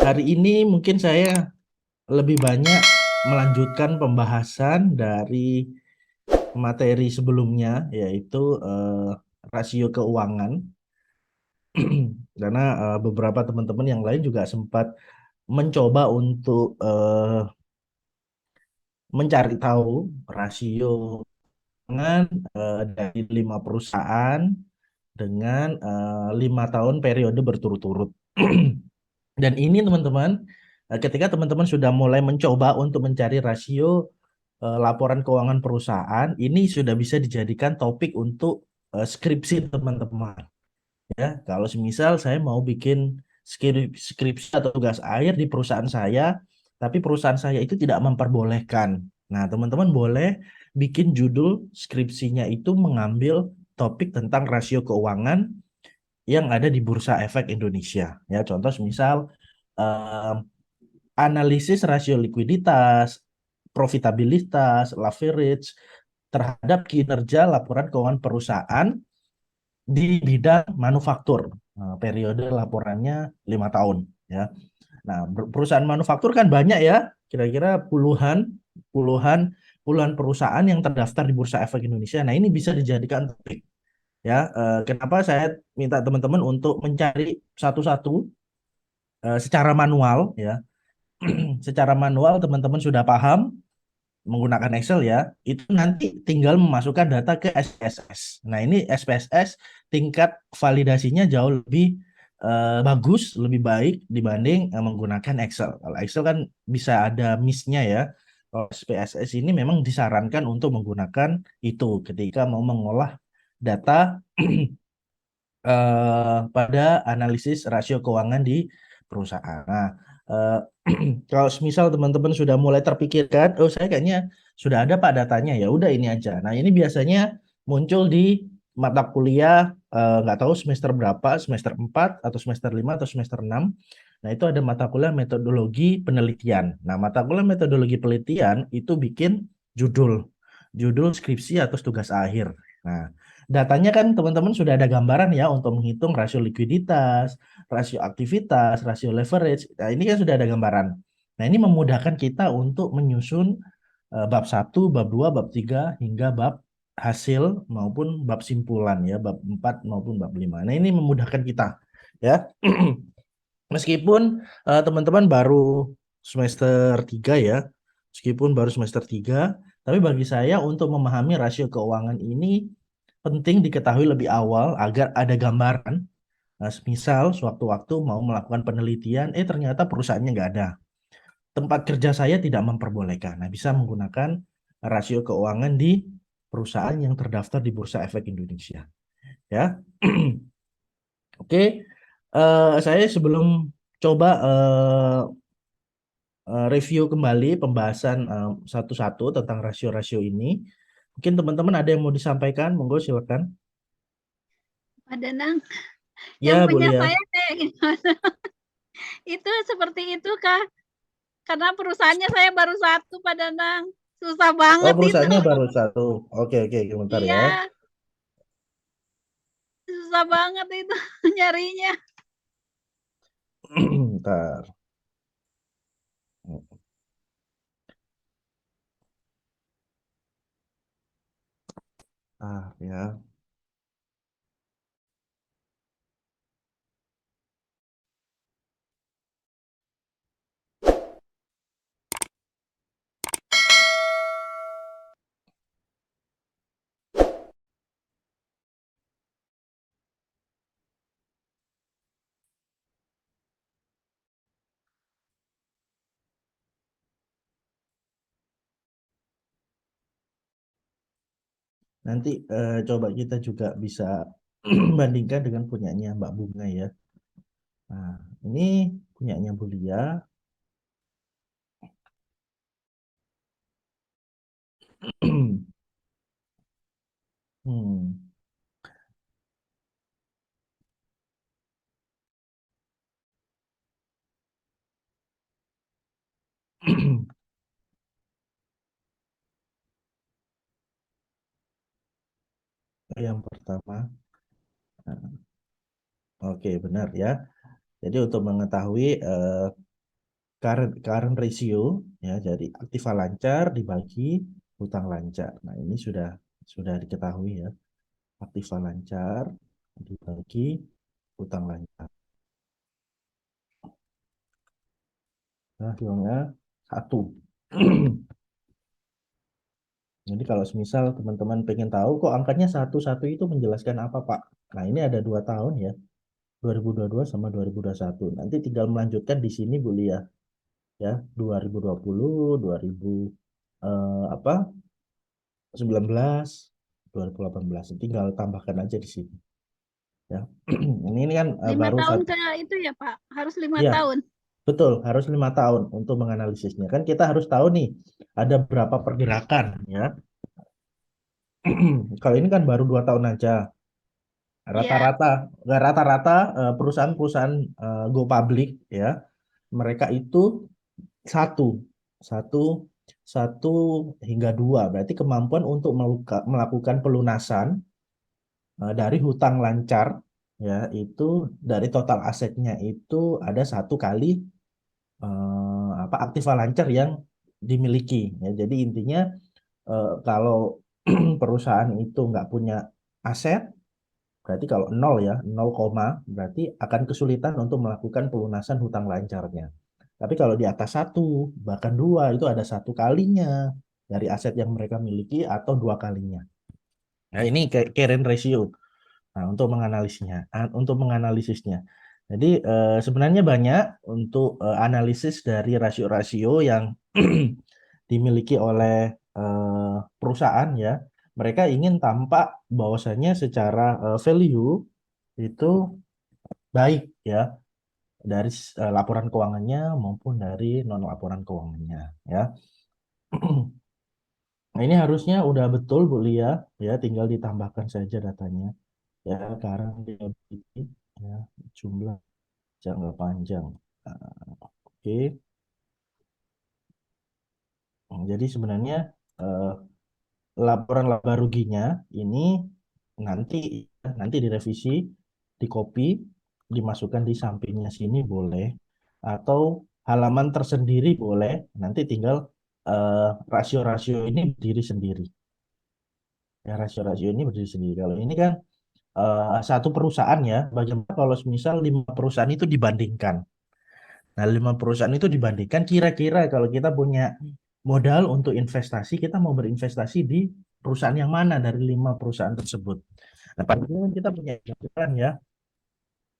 Hari ini mungkin saya lebih banyak melanjutkan pembahasan dari materi sebelumnya, yaitu rasio keuangan. Karena beberapa teman-teman yang lain juga sempat mencoba untuk mencari tahu rasio keuangan dari 5 perusahaan dengan 5 tahun periode berturut-turut. Dan ini teman-teman, ketika teman-teman sudah mulai mencoba untuk mencari rasio laporan keuangan perusahaan, ini sudah bisa dijadikan topik untuk skripsi teman-teman. Ya, kalau semisal saya mau bikin skripsi atau tugas akhir di perusahaan saya, tapi perusahaan saya itu tidak memperbolehkan. Nah, teman-teman boleh bikin judul skripsinya itu mengambil topik tentang rasio keuangan yang ada di Bursa Efek Indonesia. Ya, contoh misal eh, analisis rasio likuiditas, profitabilitas, leverage terhadap kinerja laporan keuangan perusahaan di bidang manufaktur. Nah, periode laporannya 5 tahun. Ya. Nah, perusahaan manufaktur kan banyak ya, kira-kira puluhan, puluhan, puluhan perusahaan yang terdaftar di Bursa Efek Indonesia. Nah, ini bisa dijadikan topik. Ya, kenapa saya minta teman-teman untuk mencari satu-satu secara manual ya. Secara manual teman-teman sudah paham menggunakan Excel ya, itu nanti tinggal memasukkan data ke SPSS. Nah, ini SPSS tingkat validasinya jauh lebih bagus, lebih baik dibanding menggunakan Excel. Kalau Excel kan bisa ada miss-nya ya. Kalau SPSS ini memang disarankan untuk menggunakan itu ketika mau mengolah data pada analisis rasio keuangan di perusahaan. Nah, eh, kalau misal teman-teman sudah mulai terpikirkan, oh saya kayaknya sudah ada Pak datanya, ya udah ini aja. Nah, ini biasanya muncul di mata kuliah nggak tahu semester berapa, semester 4 atau semester 5 atau semester 6. Nah, itu ada mata kuliah metodologi penelitian. Nah, mata kuliah metodologi penelitian itu bikin judul, judul skripsi atau tugas akhir. Nah, datanya kan teman-teman sudah ada gambaran ya untuk menghitung rasio likuiditas, rasio aktivitas, rasio leverage. Nah, ini kan sudah ada gambaran. Nah, ini memudahkan kita untuk menyusun bab 1, bab 2, bab 3 hingga bab hasil maupun bab simpulan ya, bab 4 maupun bab 5. Nah, ini memudahkan kita ya. Meskipun teman-teman baru semester 3 ya, meskipun baru semester 3, tapi bagi saya untuk memahami rasio keuangan ini penting diketahui lebih awal agar ada gambaran. Nah, misal sewaktu-waktu mau melakukan penelitian, ternyata perusahaannya nggak ada. Tempat kerja saya tidak memperbolehkan. Nah, bisa menggunakan rasio keuangan di perusahaan yang terdaftar di Bursa Efek Indonesia. Ya, oke. Saya sebelum coba review kembali pembahasan satu-satu tentang rasio-rasio ini, mungkin teman-teman ada yang mau disampaikan, monggo silakan. Pak Danang, yang Ya, Bu punya Lia. saya kayak gimana? Itu seperti itu kah? Karena perusahaannya saya baru satu, Pak Danang. Susah Oh, banget itu. perusahaannya baru satu. Oke, oke, bentar ya. Iya, susah banget itu nyarinya. Bentar. Ya. Nanti coba kita juga bisa bandingkan dengan punyanya Mbak Bunga ya. Nah, ini punyanya Bu Lia. Hmm. Yang pertama, nah, oke benar ya. Jadi untuk mengetahui current ratio ya, jadi aktiva lancar dibagi hutang lancar. Nah, ini sudah diketahui ya. Aktiva lancar dibagi hutang lancar. Nah, hasilnya 1. Jadi kalau semisal teman-teman pengen tahu kok angkanya 1 itu menjelaskan apa, Pak? Nah, ini ada 2 tahun ya, 2022 sama 2021. Nanti tinggal melanjutkan di sini Bu Lia ya, 2020, 2000 apa 19, 2018. Tinggal tambahkan aja di sini ya. Ini kan Lima baru tahun satu. ke itu ya Pak, harus 5 tahun. Ya, betul, harus 5 tahun untuk menganalisisnya. Kan kita harus tahu nih ada berapa pergerakan ya. Kalau ini kan baru 2 tahun aja. Iya, Rata-rata perusahaan-perusahaan go public ya, mereka itu satu, satu, satu hingga dua. Berarti kemampuan untuk melakukan pelunasan dari hutang lancar ya, itu dari total asetnya itu ada 1 kali apa aktiva lancar yang dimiliki ya. Jadi intinya kalau perusahaan itu nggak punya aset, berarti kalau nol ya, 0, berarti akan kesulitan untuk melakukan pelunasan hutang lancarnya. Tapi kalau di atas 1, bahkan 2, itu ada 1 kalinya dari aset yang mereka miliki atau 2 kalinya. Nah, ini current ratio. Nah, untuk menganalisisnya. Jadi sebenarnya banyak untuk analisis dari rasio-rasio yang dimiliki oleh perusahaan ya. Mereka ingin tampak bahwasanya secara value itu baik ya, dari laporan keuangannya maupun dari non laporan keuangannya ya. Nah, ini harusnya udah betul Bu Lia ya, tinggal ditambahkan saja datanya ya, sekarang liability ya, jumlah jangka panjang. Oke. Jadi sebenarnya eh, laporan laba ruginya ini nanti nanti direvisi, di copy, dimasukkan di sampingnya sini boleh, atau halaman tersendiri boleh. Nanti tinggal rasio-rasio ini berdiri sendiri. Ya, rasio-rasio ini berdiri sendiri. Kalau ini kan satu perusahaan ya, bagaimana kalau misal 5 perusahaan itu dibandingkan. Nah, 5 perusahaan itu dibandingkan, kira-kira kalau kita punya modal untuk investasi, kita mau berinvestasi di perusahaan yang mana dari 5 perusahaan tersebut. Nah, paling kan kita punya gambaran ya,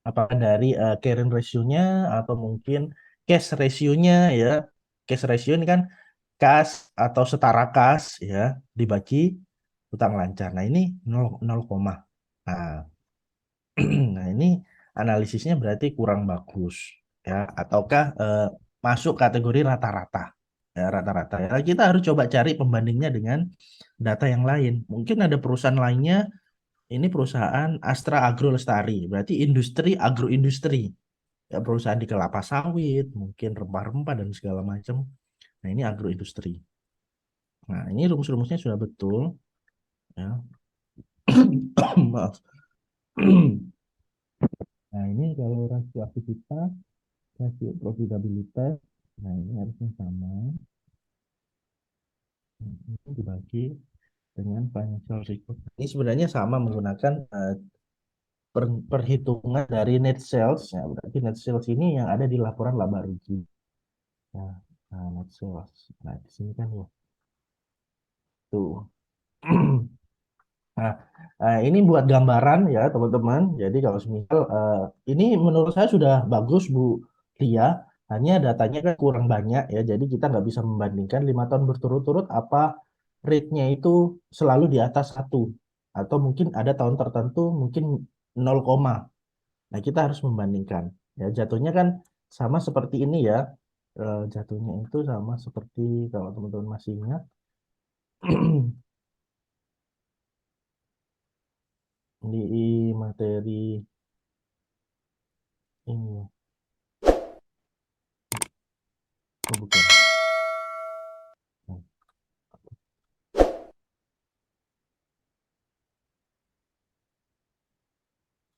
apakah dari current ratio-nya atau mungkin cash ratio-nya ya. Cash ratio ini kan kas atau setara kas ya, dibagi hutang lancar. Nah, ini 0, 0, Nah, nah, ini analisisnya berarti kurang bagus ya, ataukah masuk kategori rata-rata ya, rata-rata ya. Kita harus coba cari pembandingnya dengan data yang lain. Mungkin ada perusahaan lainnya, ini perusahaan Astra Agro Lestari, berarti industri agroindustri ya, perusahaan di kelapa sawit, mungkin rempah-rempah dan segala macam. Nah, ini agroindustri. Nah, ini rumus-rumusnya sudah betul ya. Maaf. Nah, ini kalau rasio aktivitas, rasio profitabilitas, nah ini harusnya sama. Ini dibagi dengan financial record. Ini sebenarnya sama menggunakan perhitungan dari net sales. Ya, berarti net sales ini yang ada di laporan laba rugi. Ya, nah, net sales. Nah, di sini kan ya. Tuh. Nah, ini buat gambaran ya teman-teman. Jadi kalau semisal ini menurut saya sudah bagus Bu Lia, hanya datanya kan kurang banyak ya. Jadi kita nggak bisa membandingkan 5 tahun berturut-turut apa rate-nya itu selalu di atas 1. Atau mungkin ada tahun tertentu mungkin 0, nah kita harus membandingkan. Ya jatuhnya kan sama seperti ini ya. Jatuhnya itu sama seperti kalau teman-teman masih ingat. Di materi ini. Oh, bukan.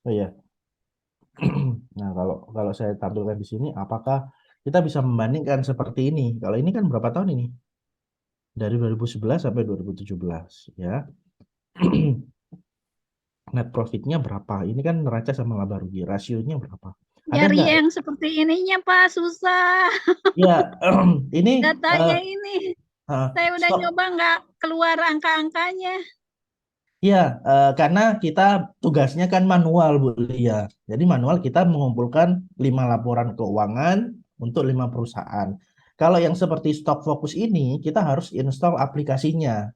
Oh ya. Nah, kalau kalau saya tampilkan di sini, apakah kita bisa membandingkan seperti ini. Kalau ini kan berapa tahun ini? Dari 2011 sampai 2017 ya. Net profitnya berapa? Ini kan neraca sama laba rugi, rasionya berapa? Ada Nyari nggak? yang seperti ininya, Pak, susah. Ya, ini Datanya ini. Saya udah stok. nyoba nggak keluar angka-angkanya. Ya, karena kita tugasnya kan manual, Bu Lia. Jadi manual kita mengumpulkan 5 laporan keuangan untuk 5 perusahaan. Kalau yang seperti Stock Focus ini, kita harus install aplikasinya.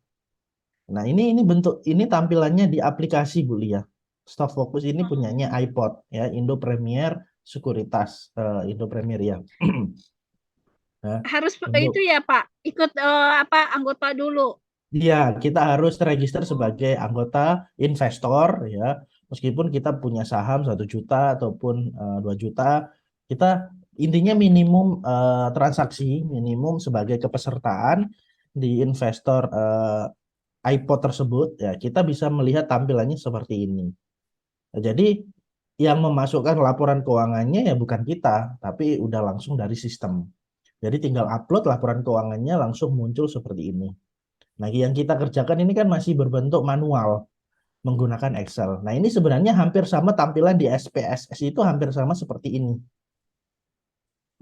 Nah, ini bentuk ini tampilannya di aplikasi, Bu Lia. Stock Focus ini punyanya Oh, iPod ya, Indo Premier Sekuritas, Indo Premier ya. Nah, harus itu untuk ya, Pak. Ikut apa anggota dulu. Iya, kita harus register sebagai anggota investor ya. Meskipun kita punya saham 1 juta ataupun 2 juta, kita intinya minimum transaksi minimum sebagai kepesertaan di investor iPod tersebut ya. Kita bisa melihat tampilannya seperti ini. Nah, jadi yang memasukkan laporan keuangannya ya bukan kita, tapi udah langsung dari sistem. Jadi tinggal upload laporan keuangannya langsung muncul seperti ini. Nah, yang kita kerjakan ini kan masih berbentuk manual menggunakan Excel. Nah, ini sebenarnya hampir sama tampilan di SPSS itu hampir sama seperti ini.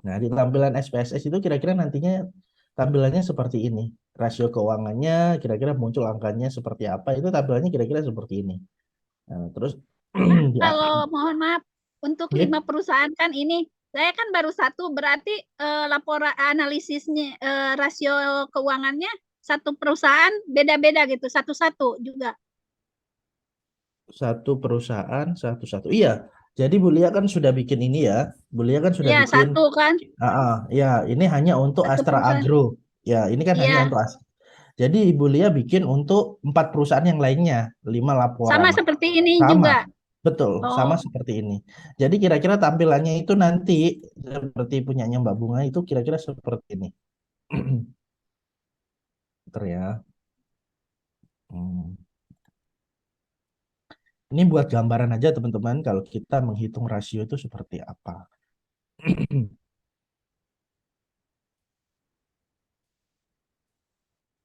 Nah, di tampilan SPSS itu kira-kira nantinya tampilannya seperti ini. Rasio keuangannya kira-kira muncul angkanya seperti apa, itu tampilannya kira-kira seperti ini. Nah, terus Pak, di kalau mohon maaf, untuk ya, 5 perusahaan kan ini, saya kan baru satu, berarti laporan analisisnya, rasio keuangannya satu perusahaan beda-beda gitu, satu-satu juga. satu perusahaan satu-satu. Iya. Jadi Bu Lia kan sudah bikin ini ya. Bu Lia kan sudah Ya, bikin. satu kan, Ya, ini hanya untuk satu Astra perusahaan. Agro. Ya, ini kan hanya Iya, untuk Jadi Ibu Lia bikin untuk 4 perusahaan yang lainnya, 5 laporan. sama seperti ini Sama, juga. betul, Oh, sama seperti ini. Jadi kira-kira tampilannya itu nanti seperti punyanya Mbak Bunga itu kira-kira seperti ini. Bentar ya. Hmm. Ini buat gambaran aja teman-teman kalau kita menghitung rasio itu seperti apa.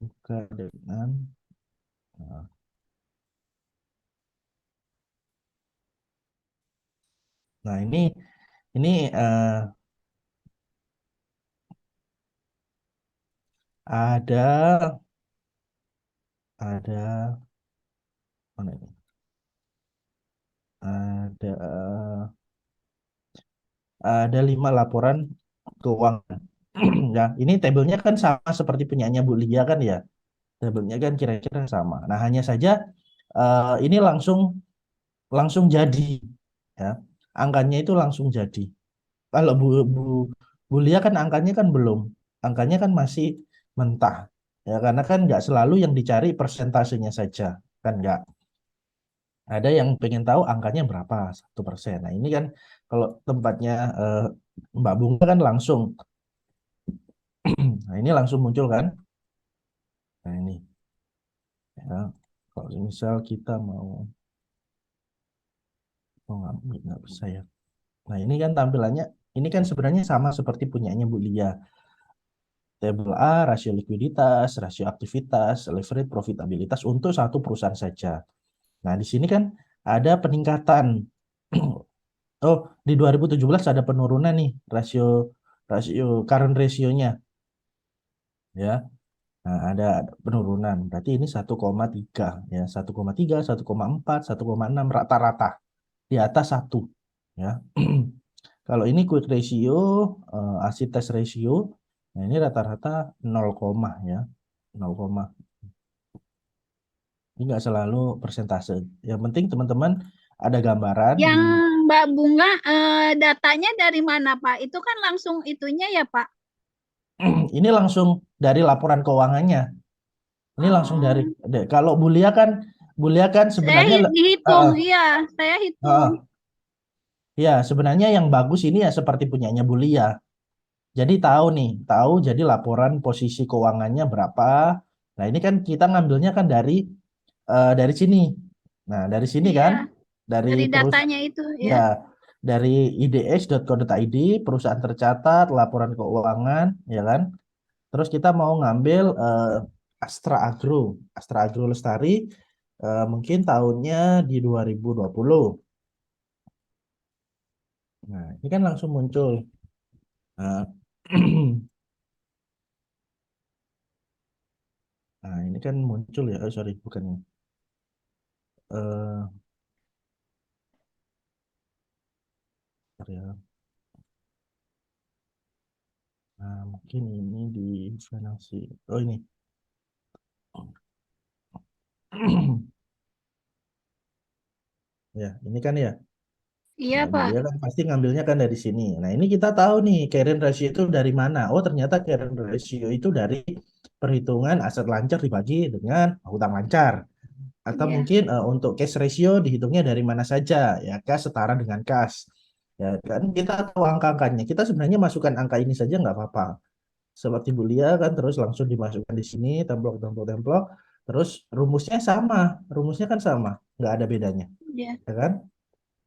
Buka dengan nah, nah, ini ada mana ini? Ada 5 laporan keuangan. Ya, ini tabelnya kan sama seperti punyanya Bu Lia kan ya. Tabelnya kan kira-kira sama. Nah, hanya saja ini langsung langsung jadi ya. Angkanya itu langsung jadi. Kalau Bu Bu Lia kan angkanya kan belum. Angkanya kan masih mentah. Ya, karena kan nggak selalu yang dicari persentasenya saja. Kan nggak. Ada yang pengen tahu angkanya berapa, 1%. Nah, ini kan kalau tempatnya Mbak Bunga kan langsung. Nah, ini langsung muncul kan? Nah, ini ya. Kalau misal kita mau ngambil nggak bisa ya. Nah, ini kan tampilannya ini kan sebenarnya sama seperti punyanya Bu Lia. Tabel A, rasio likuiditas, rasio aktivitas, leverage, profitabilitas untuk satu perusahaan saja. Nah, di sini kan ada peningkatan. Oh, di 2017 ada penurunan nih rasio rasio current rasionya ya. Nah, ada penurunan. Berarti ini 1,3 ya, 1,3, 1,4, 1,6 rata-rata di atas 1 ya. Kalau ini quick ratio, acid test ratio, nah ini rata-rata 0, ya. 0, ini nggak selalu persentase. Yang penting teman-teman ada gambaran yang di Mbak Bunga datanya dari mana, Pak? Itu kan langsung itunya ya, Pak? ini langsung dari laporan keuangannya. Ini langsung dari Oh, kalau Bulia kan saya sebenarnya dihitung, iya, saya hitung. ya sebenarnya yang bagus ini ya seperti punyanya Bulia. Jadi tahu jadi laporan posisi keuangannya berapa. Nah, ini kan kita ngambilnya kan dari sini. Nah, dari sini Iya, kan dari dari perus datanya itu ya ya. dari ids.co.id, perusahaan tercatat, laporan keuangan, ya kan? Terus kita mau ngambil Astra Agro, Astra Agro Lestari, mungkin tahunnya di 2020. Nah, ini kan langsung muncul. Nah, nah, ini kan muncul ya, sorry, bukan ya. Eh, bentar ya. Nah, mungkin ini di finansi. Oh, ini. Ya, ini kan ya. Iya, Nah, Bu Pak. Lia kan pasti ngambilnya kan dari sini. Nah, ini kita tahu nih carrying ratio itu dari mana. Oh, ternyata carrying ratio itu dari perhitungan aset lancar dibagi dengan hutang lancar. Atau Iya, mungkin untuk cash ratio dihitungnya dari mana saja. Ya, cash setara dengan cash. Ya, kan kita tahu angka-angkanya. Kita sebenarnya masukkan angka ini saja nggak apa-apa. Seperti Bu Lia kan terus langsung dimasukkan di sini, templok, templok, templok. Terus rumusnya sama. Rumusnya kan sama. Nggak ada bedanya. iya, Ya kan?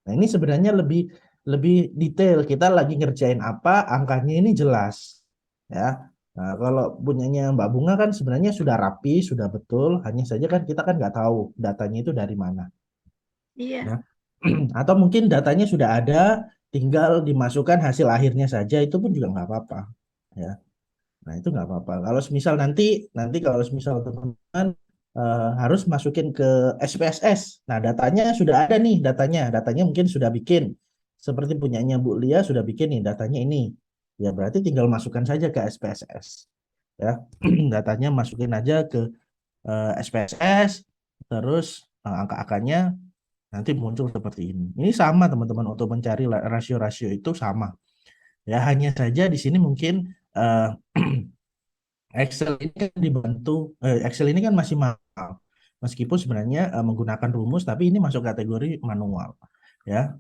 Nah, ini sebenarnya lebih lebih detail. Kita lagi ngerjain apa, angkanya ini jelas. Ya. Nah, kalau punyanya Mbak Bunga kan sebenarnya sudah rapi, sudah betul. Hanya saja kan kita kan nggak tahu datanya itu dari mana. iya, Ya. Atau mungkin datanya sudah ada, tinggal dimasukkan hasil akhirnya saja, itu pun juga nggak apa-apa. Ya. Nah, itu nggak apa-apa. Kalau semisal nanti, nanti kalau semisal teman-teman harus masukin ke SPSS. Nah, datanya sudah ada nih, datanya mungkin sudah bikin. Seperti punyanya Bu Lia sudah bikin nih, datanya ini. Ya, berarti tinggal masukkan saja ke SPSS. Ya, datanya masukin aja ke SPSS, terus angka-angkanya nanti muncul seperti ini. Ini sama teman-teman untuk mencari rasio-rasio itu sama. Ya, hanya saja di sini mungkin eh, Excel ini kan dibantu, Excel ini kan masih manual. Meskipun sebenarnya menggunakan rumus, tapi ini masuk kategori manual. Ya,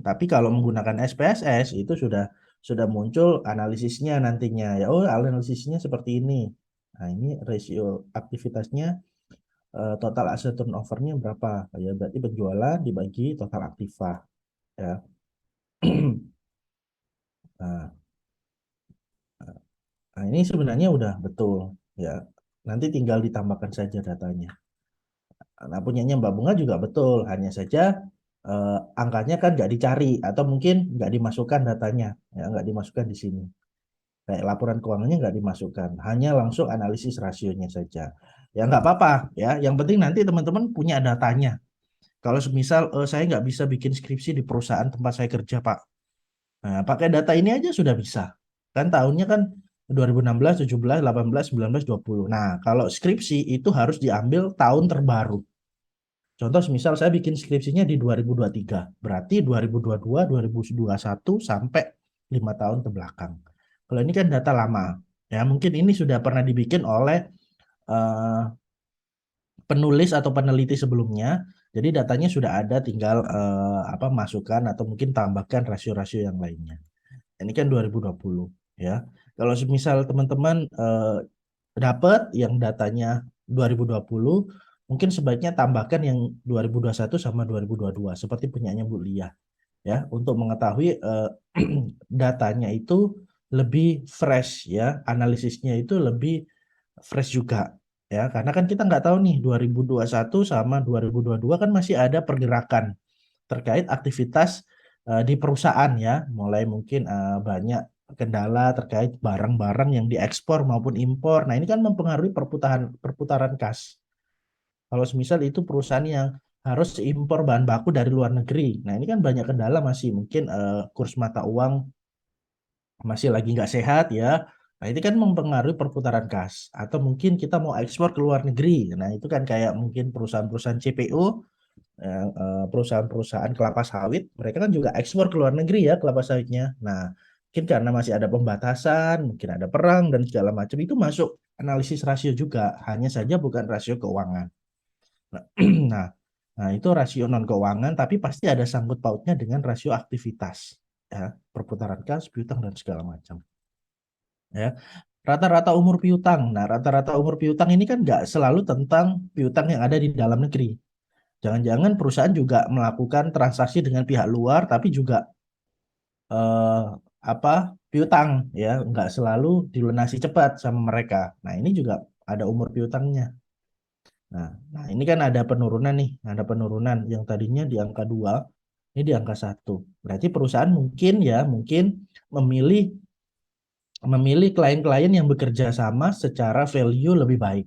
tapi kalau menggunakan SPSS itu sudah muncul analisisnya nantinya. Ya, oh analisisnya seperti ini. Nah, ini rasio aktivitasnya total aset turnovernya berapa? Ya, berarti penjualan dibagi total aktiva. Ya. Nah, nah, ini sebenarnya udah betul. Ya, nanti tinggal ditambahkan saja datanya. Nah, punyanya Mbak Bunga juga betul, hanya saja angkanya kan nggak dicari atau mungkin nggak dimasukkan datanya, ya nggak dimasukkan di sini. Kayak laporan keuangannya nggak dimasukkan, hanya langsung analisis rasionya saja. Ya nggak apa-apa, ya. Yang penting nanti teman-teman punya datanya. Kalau misal saya nggak bisa bikin skripsi di perusahaan tempat saya kerja, Pak. Nah, pakai data ini aja sudah bisa. Kan tahunnya kan 2016, 17, 18, 19, 20. Nah, kalau skripsi itu harus diambil tahun terbaru. Contoh misal saya bikin skripsinya di 2023, berarti 2022, 2021 sampai 5 tahun ke belakang. Kalau ini kan data lama, ya mungkin ini sudah pernah dibikin oleh eh, penulis atau peneliti sebelumnya. Jadi datanya sudah ada, tinggal apa masukkan atau mungkin tambahkan rasio-rasio yang lainnya. Ini kan 2020 ya. Kalau misal teman-teman dapat yang datanya 2020, mungkin sebaiknya tambahkan yang 2021 sama 2022 seperti punyanya Bu Lia ya untuk mengetahui datanya itu lebih fresh ya, analisisnya itu lebih fresh juga ya karena kan kita nggak tahu nih 2021 sama 2022 kan masih ada pergerakan terkait aktivitas di perusahaan ya, mulai mungkin banyak kendala terkait barang-barang yang diekspor maupun impor. Nah, ini kan mempengaruhi perputaran perputaran kas. Kalau semisal itu perusahaan yang harus impor bahan baku dari luar negeri. Nah, ini kan banyak kendala masih mungkin kurs mata uang masih lagi nggak sehat ya. Nah, itu kan mempengaruhi perputaran kas. Atau mungkin kita mau ekspor ke luar negeri. Nah, itu kan kayak mungkin perusahaan-perusahaan CPO perusahaan-perusahaan kelapa sawit, mereka kan juga ekspor ke luar negeri ya kelapa sawitnya. Nah, mungkin karena masih ada pembatasan, mungkin ada perang dan segala macam itu masuk analisis rasio juga, hanya saja bukan rasio keuangan. Nah, nah, nah itu rasio non keuangan, tapi pasti ada sangkut pautnya dengan rasio aktivitas, ya, perputaran kas, piutang dan segala macam. Ya, rata-rata umur piutang. Nah, rata-rata umur piutang ini kan nggak selalu tentang piutang yang ada di dalam negeri. Jangan-jangan perusahaan juga melakukan transaksi dengan pihak luar, tapi juga eh, apa piutang ya, nggak selalu dilunasi cepat sama mereka. Nah, ini juga ada umur piutangnya. Nah, ini kan ada penurunan nih, ada penurunan yang tadinya di angka 2, ini di angka 1. Berarti perusahaan mungkin ya, mungkin memilih memilih klien-klien yang bekerja sama secara value lebih baik.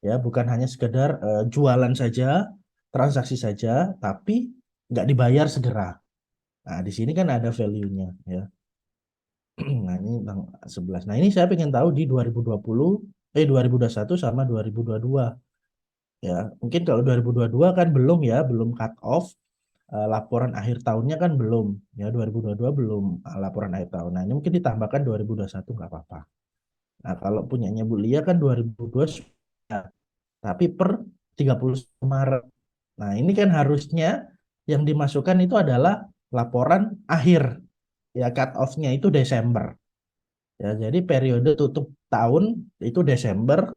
Ya, bukan hanya sekedar jualan saja, transaksi saja, tapi nggak dibayar segera. Nah, di sini kan ada value-nya ya. Nah, ini Bang 11. Nah, ini saya pengen tahu di 2020, 2021 sama 2022 ya. Mungkin kalau 2022 kan belum ya, belum cut off laporan akhir tahunnya kan belum ya, 2022 belum laporan akhir tahun. Nah, ini mungkin ditambahkan 2021 nggak apa-apa. Nah, kalau punyanya Bu Lia kan 2022 sudah, tapi per 31 Maret. Nah, ini kan harusnya yang dimasukkan itu adalah laporan akhir. Ya, cut off-nya itu Desember. Ya, jadi periode tutup tahun itu Desember,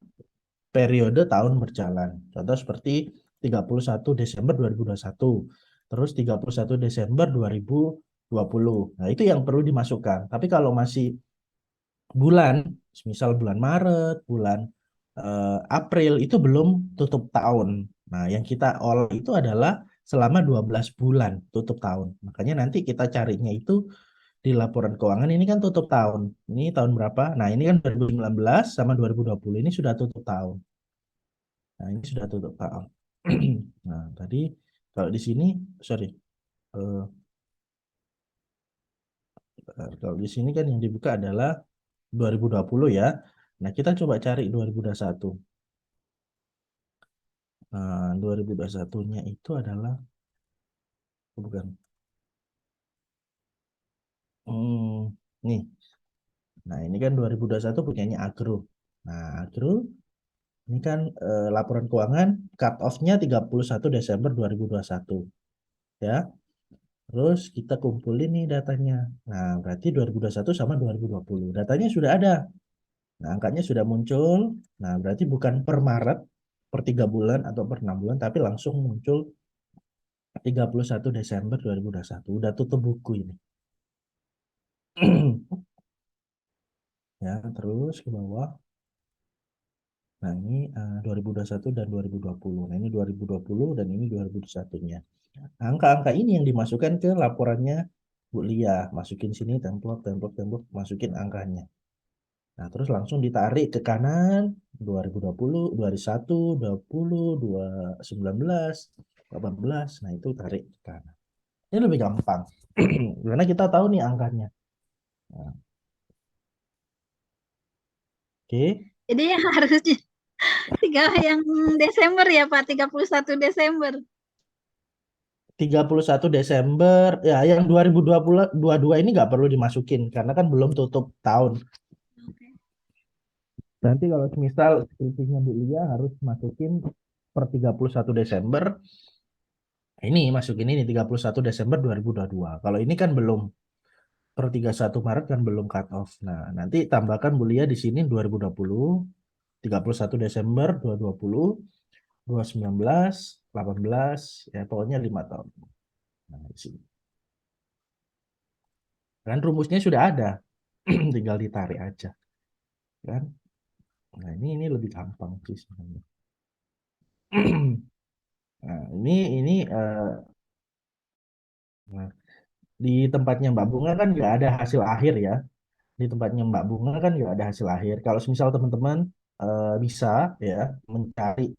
periode tahun berjalan. Contoh seperti 31 Desember 2021, terus 31 Desember 2020. Nah, itu yang perlu dimasukkan. Tapi kalau masih bulan, misal bulan Maret, bulan April itu belum tutup tahun. Nah, yang kita olah itu adalah selama 12 bulan tutup tahun. Makanya nanti kita carinya itu di laporan keuangan ini kan tutup tahun. Ini tahun berapa? Nah, ini kan 2019 sama 2020 ini sudah tutup tahun. Nah, ini sudah tutup tahun. Nah, tadi kalau di sini, sorry, eh, kalau di sini kan yang dibuka adalah 2020 ya. Nah, kita coba cari 2021. Nah, 2021-nya itu adalah, oh, bukan. Nih. Nah, ini kan 2021 punyanya Agro. Nah, Agro ini kan laporan keuangan cut off-nya 31 Desember 2021 ya. Terus kita kumpulin nih datanya. Nah, berarti 2021 sama 2020. Datanya sudah ada. Nah, angkanya sudah muncul. Nah, berarti bukan per Maret, per 3 bulan atau per 6 bulan, tapi langsung muncul 31 Desember 2021. Udah tutup buku ini. Ya, terus ke bawah. Nah, ini 2021 dan 2020. Nah, ini 2020 dan ini 2021-nya. Angka-angka ini yang dimasukkan ke laporannya Bu Lia. Masukin sini template, template, template, masukin angkanya. Nah, terus langsung ditarik ke kanan 2020, 21, 20, 2019, 18. Nah, itu tarik ke kanan. Ini lebih gampang. Karena kita tahu nih angkanya. Nah, oke. Jadi yang harusnya yang Desember ya Pak, 31 Desember. 31 Desember, ya yang 2022 ini nggak perlu dimasukin karena kan belum tutup tahun. Oke. Nanti kalau misal skripsinya Bu Lia harus masukin per 31 Desember, ini masukin ini 31 Desember 2022. Kalau ini kan belum, per 31 Maret kan belum cut off. Nah, nanti tambahkan Bu Lia di sini 2020, 31 Desember 2020, 2019, 18, ya pokoknya 5 tahun. Nah, di sini. Kan rumusnya sudah ada, tinggal ditarik aja, kan? Nah, ini lebih gampang sih sebenarnya. Nah, ini nah, di tempatnya Mbak Bunga kan nggak ada hasil akhir ya. Di tempatnya Mbak Bunga kan nggak ada hasil akhir. Kalau misal teman-teman bisa ya mencari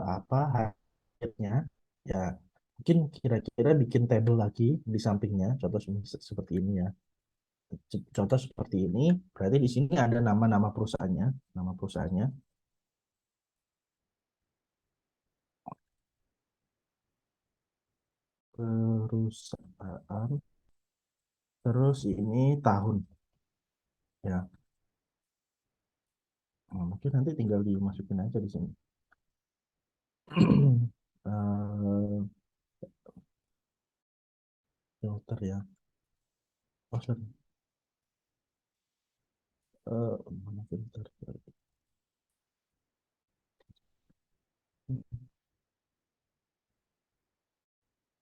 apa hasilnya, ya mungkin kira-kira bikin tabel lagi di sampingnya. Contoh seperti ini ya. Contoh seperti ini. Berarti di sini ada nama-nama perusahaannya, nama perusahaannya. Perusahaan. Terus ini tahun ya. Nah, mungkin nanti tinggal dimasukin aja di sini. Eh, filter ya. Oh, sorry. Mana filter?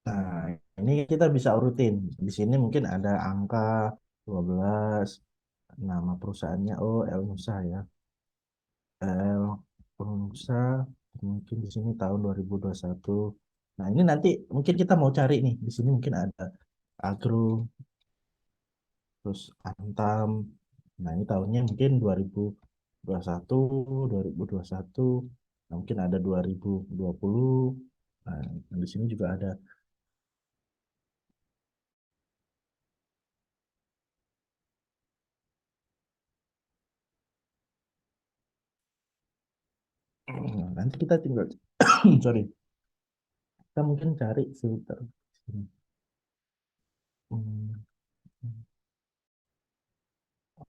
Nah, Ini kita bisa urutin. Di sini mungkin ada angka 12, nama perusahaannya El Nusa ya. El Nusa, mungkin di sini tahun 2021. Nah, ini nanti mungkin kita mau cari nih. Di sini mungkin ada Agro, terus Antam. Nah, ini tahunnya mungkin 2021, 2021. Nah, mungkin ada 2020. Nah, di sini juga ada. Nah, nanti kita tinggal, sorry, kita mungkin cari filter. Hmm,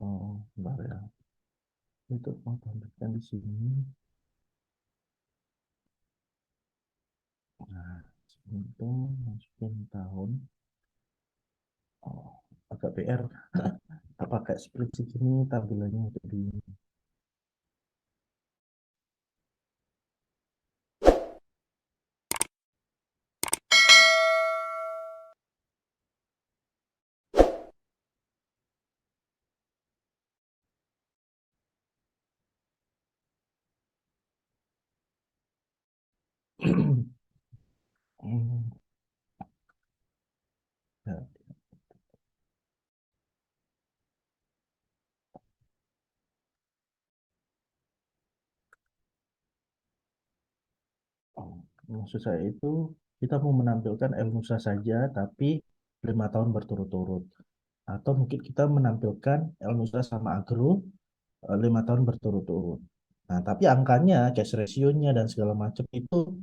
oh, bentar ya. Itu mau tampilkan di sini. Nah, itu masukin tahun. Oh, agak PR. Apa kayak spreadsheet ini tampilannya jadi. Hmm, ya. Oh, maksud saya itu kita mau menampilkan Elnusa saja, tapi 5 tahun berturut-turut. Atau mungkin kita menampilkan Elnusa sama Agro 5 tahun berturut-turut. Nah, tapi angkanya, cash ratio-nya dan segala macam itu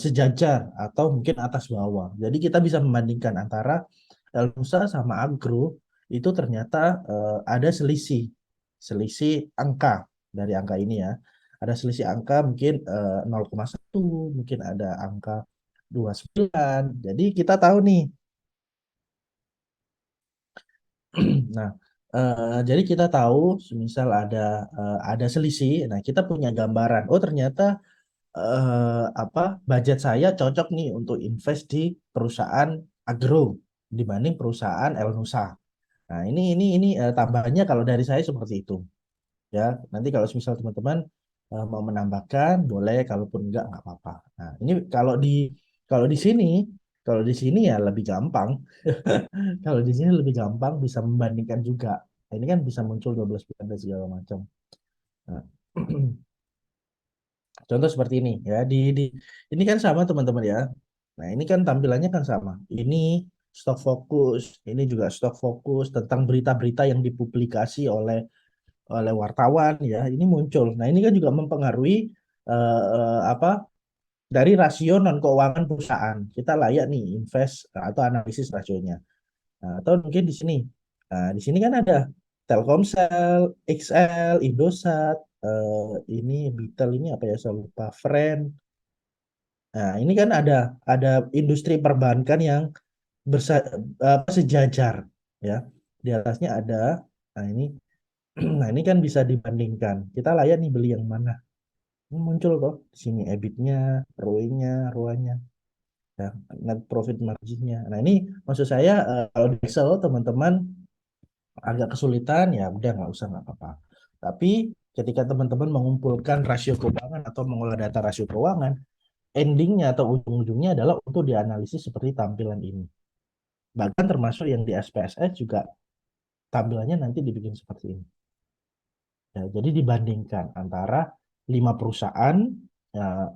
sejajar atau mungkin atas bawah. Jadi kita bisa membandingkan antara Elnusa sama Agro itu ternyata ada selisih angka dari angka ini ya. Ada selisih angka mungkin 0,1, mungkin ada angka 29. Jadi kita tahu nih. Nah, jadi kita tahu misal ada selisih. Nah, kita punya gambaran. Oh, ternyata apa budget saya cocok nih untuk invest di perusahaan agro dibanding perusahaan El Nusa. Nah, ini tambahannya kalau dari saya seperti itu. Ya, nanti kalau misal teman-teman mau menambahkan boleh, kalaupun enggak apa-apa. Nah, ini kalau di sini ya lebih gampang. Kalau di sini lebih gampang bisa membandingkan juga. Nah, ini kan bisa muncul 12 bulan dan segala macam. Nah, contoh seperti ini ya. Ini kan sama teman-teman ya. Nah, ini kan tampilannya kan sama. Ini stok fokus, ini juga stok fokus tentang berita-berita yang dipublikasi oleh oleh wartawan ya. Ini muncul. Nah, ini kan juga mempengaruhi apa dari rasio non keuangan perusahaan. Kita layak nih invest atau analisis rasionya. Nah, atau mungkin di sini. Nah, di sini kan ada Telkomsel, XL, Indosat, ini Bitel, ini apa ya saya lupa, Friend. Nah, ini kan ada industri perbankan yang sejajar ya. Di atasnya ada. Nah, ini nah ini kan bisa dibandingkan. Kita layak nih beli yang mana? Ini muncul kok di sini EBIT-nya, ROE-nya, ROA-nya, ya, net profit margin-nya. Nah, ini maksud saya kalau di Excel teman-teman agak kesulitan ya udah nggak apa-apa. Tapi ketika teman-teman mengumpulkan rasio keuangan atau mengolah data rasio keuangan, endingnya atau ujung-ujungnya adalah untuk dianalisis seperti tampilan ini. Bahkan termasuk yang di SPSS juga tampilannya nanti dibikin seperti ini. Ya, jadi dibandingkan antara 5 perusahaan, ya,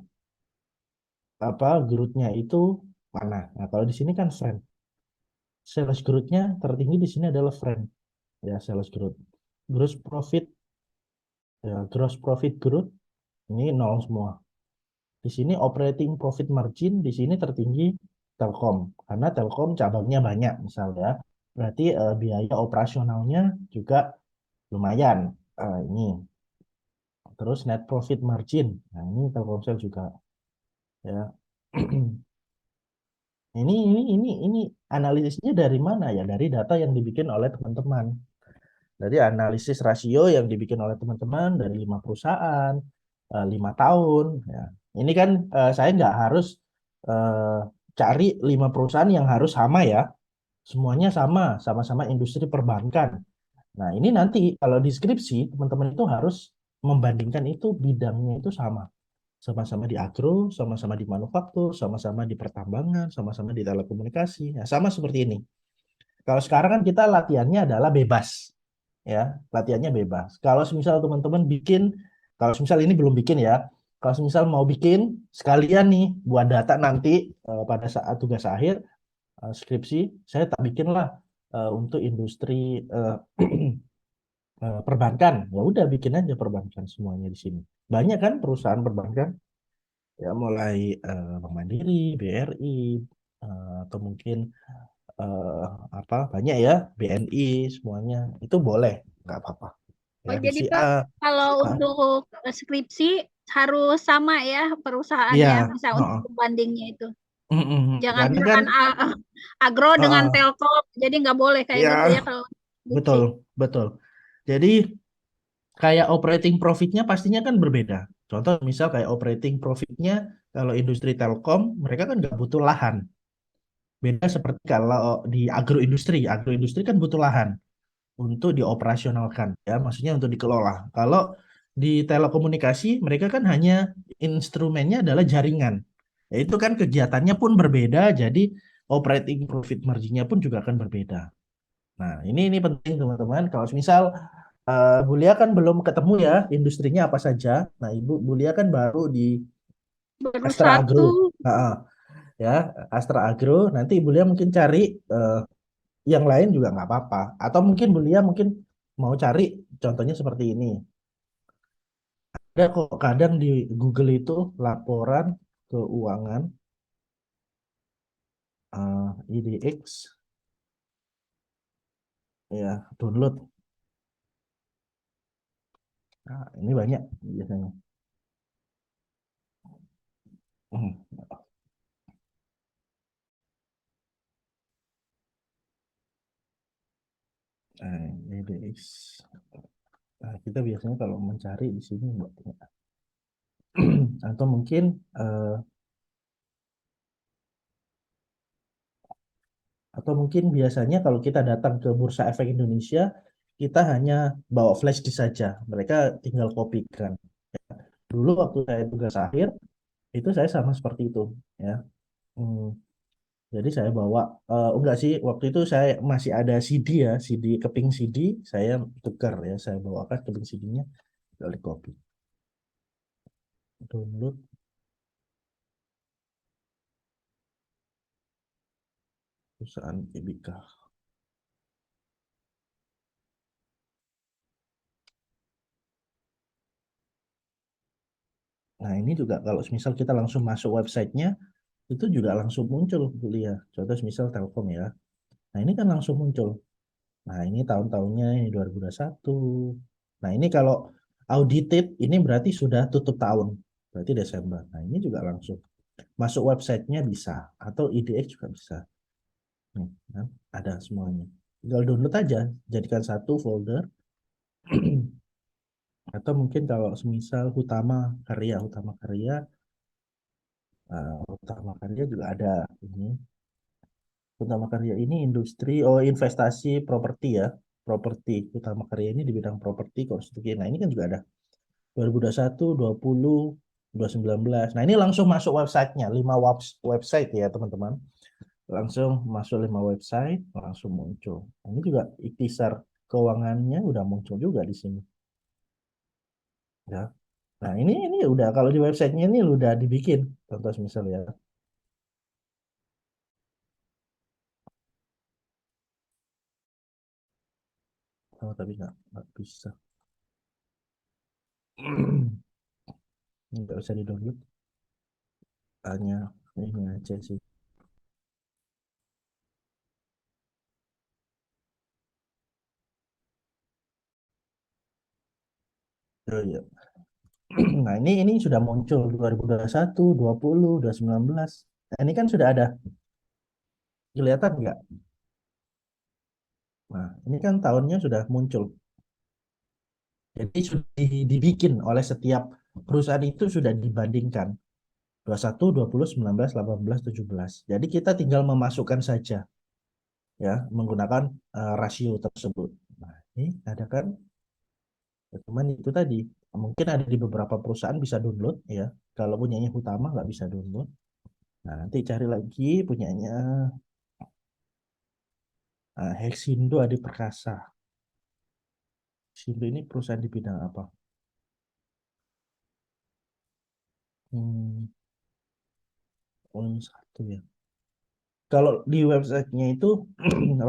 apa growth-nya itu mana. Nah, kalau di sini kan friend. Sales growth-nya tertinggi di sini adalah friend. Ya, sales growth. Gross profit, ya, gross profit growth ini nol semua. Di sini operating profit margin di sini tertinggi Telkom karena Telkom cabangnya banyak misalnya. Berarti biaya operasionalnya juga lumayan. Ini terus net profit margin. Nah, ini Telkomsel juga ya. Ini analisisnya dari mana ya? Dari data yang dibikin oleh teman-teman. Dari analisis rasio yang dibikin oleh teman-teman dari 5 perusahaan, 5 tahun. Ya. Ini kan saya nggak harus cari 5 perusahaan yang harus sama ya. Semuanya sama, sama-sama industri perbankan. Nah, ini nanti kalau di skripsi, teman-teman itu harus membandingkan itu bidangnya itu sama. Sama-sama di agro, sama-sama di manufaktur, sama-sama di pertambangan, sama-sama di telekomunikasi. Nah, sama seperti ini. Kalau sekarang kan kita latihannya adalah bebas, ya, latihannya bebas. Kalau misal teman-teman bikin, kalau misal ini belum bikin ya, kalau misal mau bikin sekalian nih buat data nanti pada saat tugas akhir skripsi, saya tak bikin lah untuk industri eh, perbankan. Ya udah bikin aja perbankan semuanya di sini. Banyak kan perusahaan perbankan, ya mulai Bank Mandiri, BRI, atau mungkin eh, apa banyak ya BNI semuanya itu boleh nggak apa-apa ya Oh, di jadi si Pak, A. kalau Ah, untuk skripsi harus sama ya iya, perusahaannya, misal untuk heeh. pembandingnya itu. Mm, mm, mm. Jangan Karena kan misalkan agro dengan heeh, telkom, jadi nggak boleh kayak ya gitu ya kalau skripsi. betul betul. Jadi kayak operating profitnya pastinya kan berbeda. Contoh misal kayak operating profitnya kalau industri telkom mereka kan nggak butuh lahan. Beda seperti kalau di agroindustri, agroindustri kan butuh lahan untuk dioperasionalkan ya, maksudnya untuk dikelola. Kalau di telekomunikasi mereka kan hanya instrumennya adalah jaringan. Ya, itu kan kegiatannya pun berbeda, jadi operating profit marginnya pun juga akan berbeda. Nah, ini penting teman-teman. Kalau misal Bulia kan belum ketemu ya industrinya apa saja. Nah, Ibu Bulia kan baru di Baru Astra Agro. satu. Nah, ya, Astra Agro. Nanti Bulia mungkin cari eh, yang lain juga nggak apa-apa. Atau mungkin Bulia mungkin mau cari contohnya seperti ini. Ada kok kadang di Google itu laporan keuangan IDX ya download. Nah, ini banyak biasanya. Hmm. Nah, IDX. Nah, kita biasanya kalau mencari di sini Mbak. Atau mungkin eh, biasanya kalau kita datang ke Bursa Efek Indonesia, kita hanya bawa flash disk saja. Mereka tinggal kopikan. Dulu waktu saya tugas akhir, itu saya sama seperti itu, ya. Hmm, jadi saya bawa, enggak sih, waktu itu saya masih ada CD ya, CD keping CD, saya tukar ya, saya bawakan keping CD-nya, dari copy, download perusahaan Ibika. Nah ini juga kalau misal kita langsung masuk websitenya, itu juga langsung muncul kuliah. Contoh misal Telkom ya. Nah ini kan langsung muncul. Nah ini tahun-tahunnya ini 2021. Nah ini kalau audited ini berarti sudah tutup tahun. Berarti Desember. Nah ini juga langsung. Masuk websitenya bisa. Atau IDX juga bisa. Nih, kan? Ada semuanya. Tinggal download aja. Jadikan satu folder. Atau mungkin kalau semisal Utama Karya, Utama Karya juga ada ini. Utama Karya ini industri, oh investasi properti ya. Properti. Utama Karya ini di bidang properti konstruksi. Nah ini kan juga ada 2021, 20, 2019. Nah ini langsung masuk websitenya. 5 website ya teman-teman. Langsung masuk 5 website, langsung muncul. Nah, ini juga ikhtisar keuangannya udah muncul juga di sini. Ya. Nah ini udah kalau di websitenya ini udah dibikin. Contoh misal ya. Oh, tapi nggak bisa. Nggak bisa di-download. Hanya ini aja sih. Oh, iya. Nah ini sudah muncul 2021, 20, 2019. Nah, ini kan sudah ada. Kelihatan nggak? Nah, ini kan tahunnya sudah muncul. Jadi sudah dibikin oleh setiap perusahaan itu sudah dibandingkan. 21, 20, 19, 18, 17. Jadi kita tinggal memasukkan saja ya menggunakan rasio tersebut. Nah, ini ada kan. Ya, cuman itu tadi mungkin ada di beberapa perusahaan bisa download ya. Kalau punyanya Hutama nggak bisa download. Nah, nanti cari lagi punyanya Hexindo Adi Perkasa. Hexindo ini perusahaan di bidang apa? Hmm, oh, ini satu ya. Kalau di websitenya itu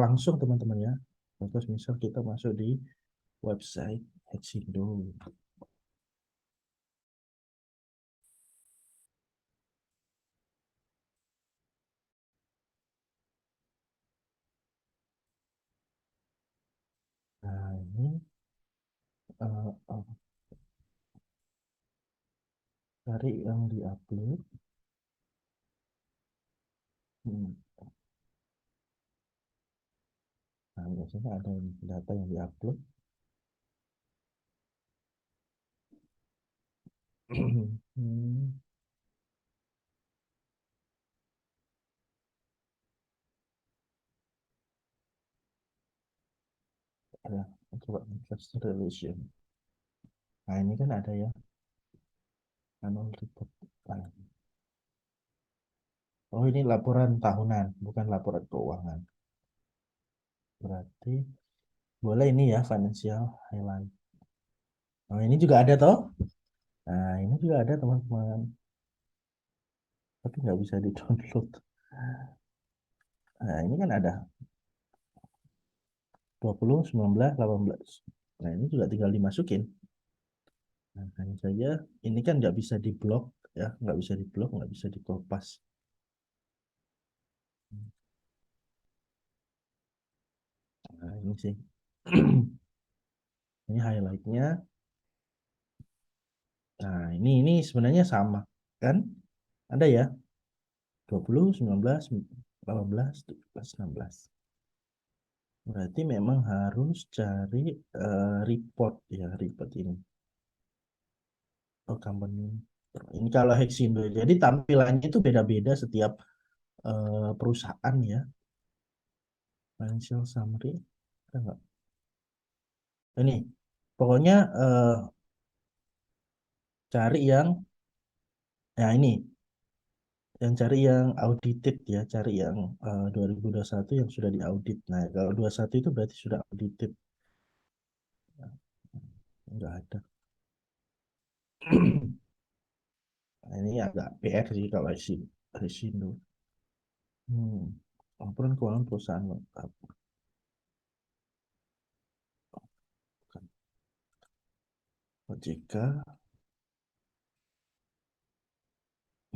langsung teman-teman ya. Terus misal kita masuk di website Hexindo. Nah, ini cari yang di-upload. Hmm, Nah, biasanya ada data yang di-upload. Hmm, ya, coba investor relation. Nah, ini kan ada ya, annual report. Nah, oh, ini laporan tahunan, bukan laporan keuangan. Berarti boleh ini ya, financial highlight. Oh, ini juga ada toh? Nah, ini juga ada teman-teman. Tapi nggak bisa di-download. Nah, ini kan ada 20, 19, 18. Nah, ini juga tinggal dimasukin. Nah, hanya saja ini kan nggak bisa diblok ya, nggak bisa diblok, nggak bisa dikopas. Nah, ini sih. Ini highlightnya. Nah, ini sebenarnya sama kan? Ada ya, 20, 19, 18, 17, 16. Berarti memang harus cari report ya, report ini. Oh, company. Ini kalau Hexindo. Jadi tampilannya itu beda-beda setiap perusahaan ya. Financial summary. Ada nggak? Ini. Pokoknya cari ya ini. Yang cari yang audited ya. Cari yang 2021 yang sudah diaudit. Nah, kalau 21 itu berarti sudah audited. Nggak ada. Nah, ini agak PR sih kalau Hexindo. Hmm. Laporan keuangan perusahaan lengkap. OJK,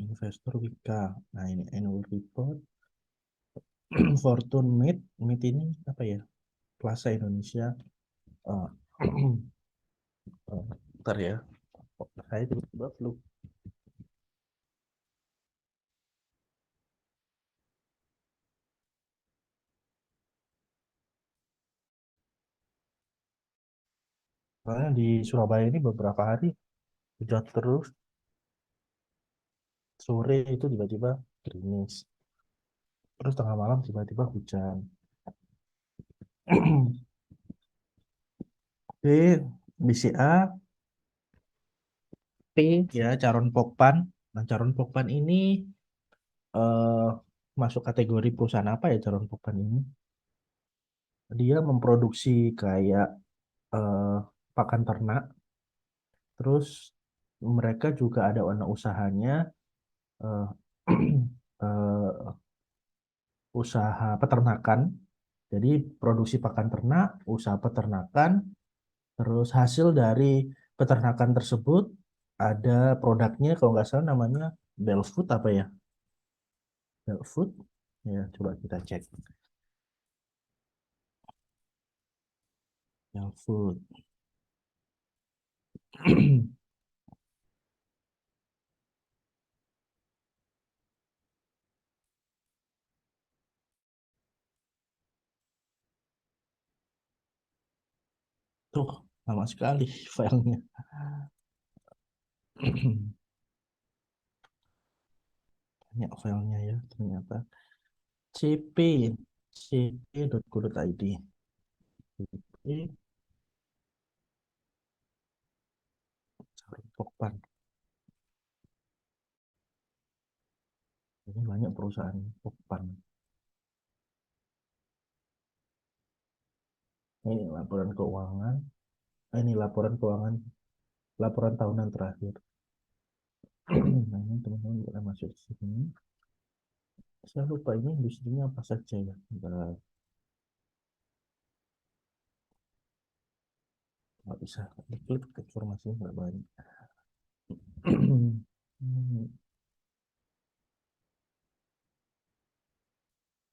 investor Wika. Nah, ini annual report. Fortune Meat ini apa ya? Plaza Indonesia. Oh, Ntar ya. Saya tiba-tiba flu. Soalnya di Surabaya ini beberapa hari hujan terus. Sore itu tiba-tiba gerimis. Terus tengah malam tiba-tiba hujan. Oke, BCA, P ya, Caron Pokpan. Nah, Caron Pokpan ini eh, masuk kategori perusahaan apa ya Caron Pokpan ini? Dia memproduksi kayak eh, pakan ternak. Terus mereka juga ada anak usahanya, eh, eh, usaha peternakan. Jadi produksi pakan ternak, usaha peternakan, terus hasil dari peternakan tersebut ada produknya kalau nggak salah namanya Belfood apa ya? Belfood. Ya, coba kita cek. Belfood. Tuh, lama sekali filenya. banyak filenya ya ternyata. CP, cp.go.id. CP, Carun Pokpan. Ini banyak perusahaan Pokpan. Ini laporan keuangan. Ini laporan keuangan, laporan tahunan terakhir. Nah, ini teman-teman boleh masuk ke sini. Saya lupa ini industrinya apa saja ya. Bentar, nggak bisa diklik, informasinya nggak banyak. Hmm,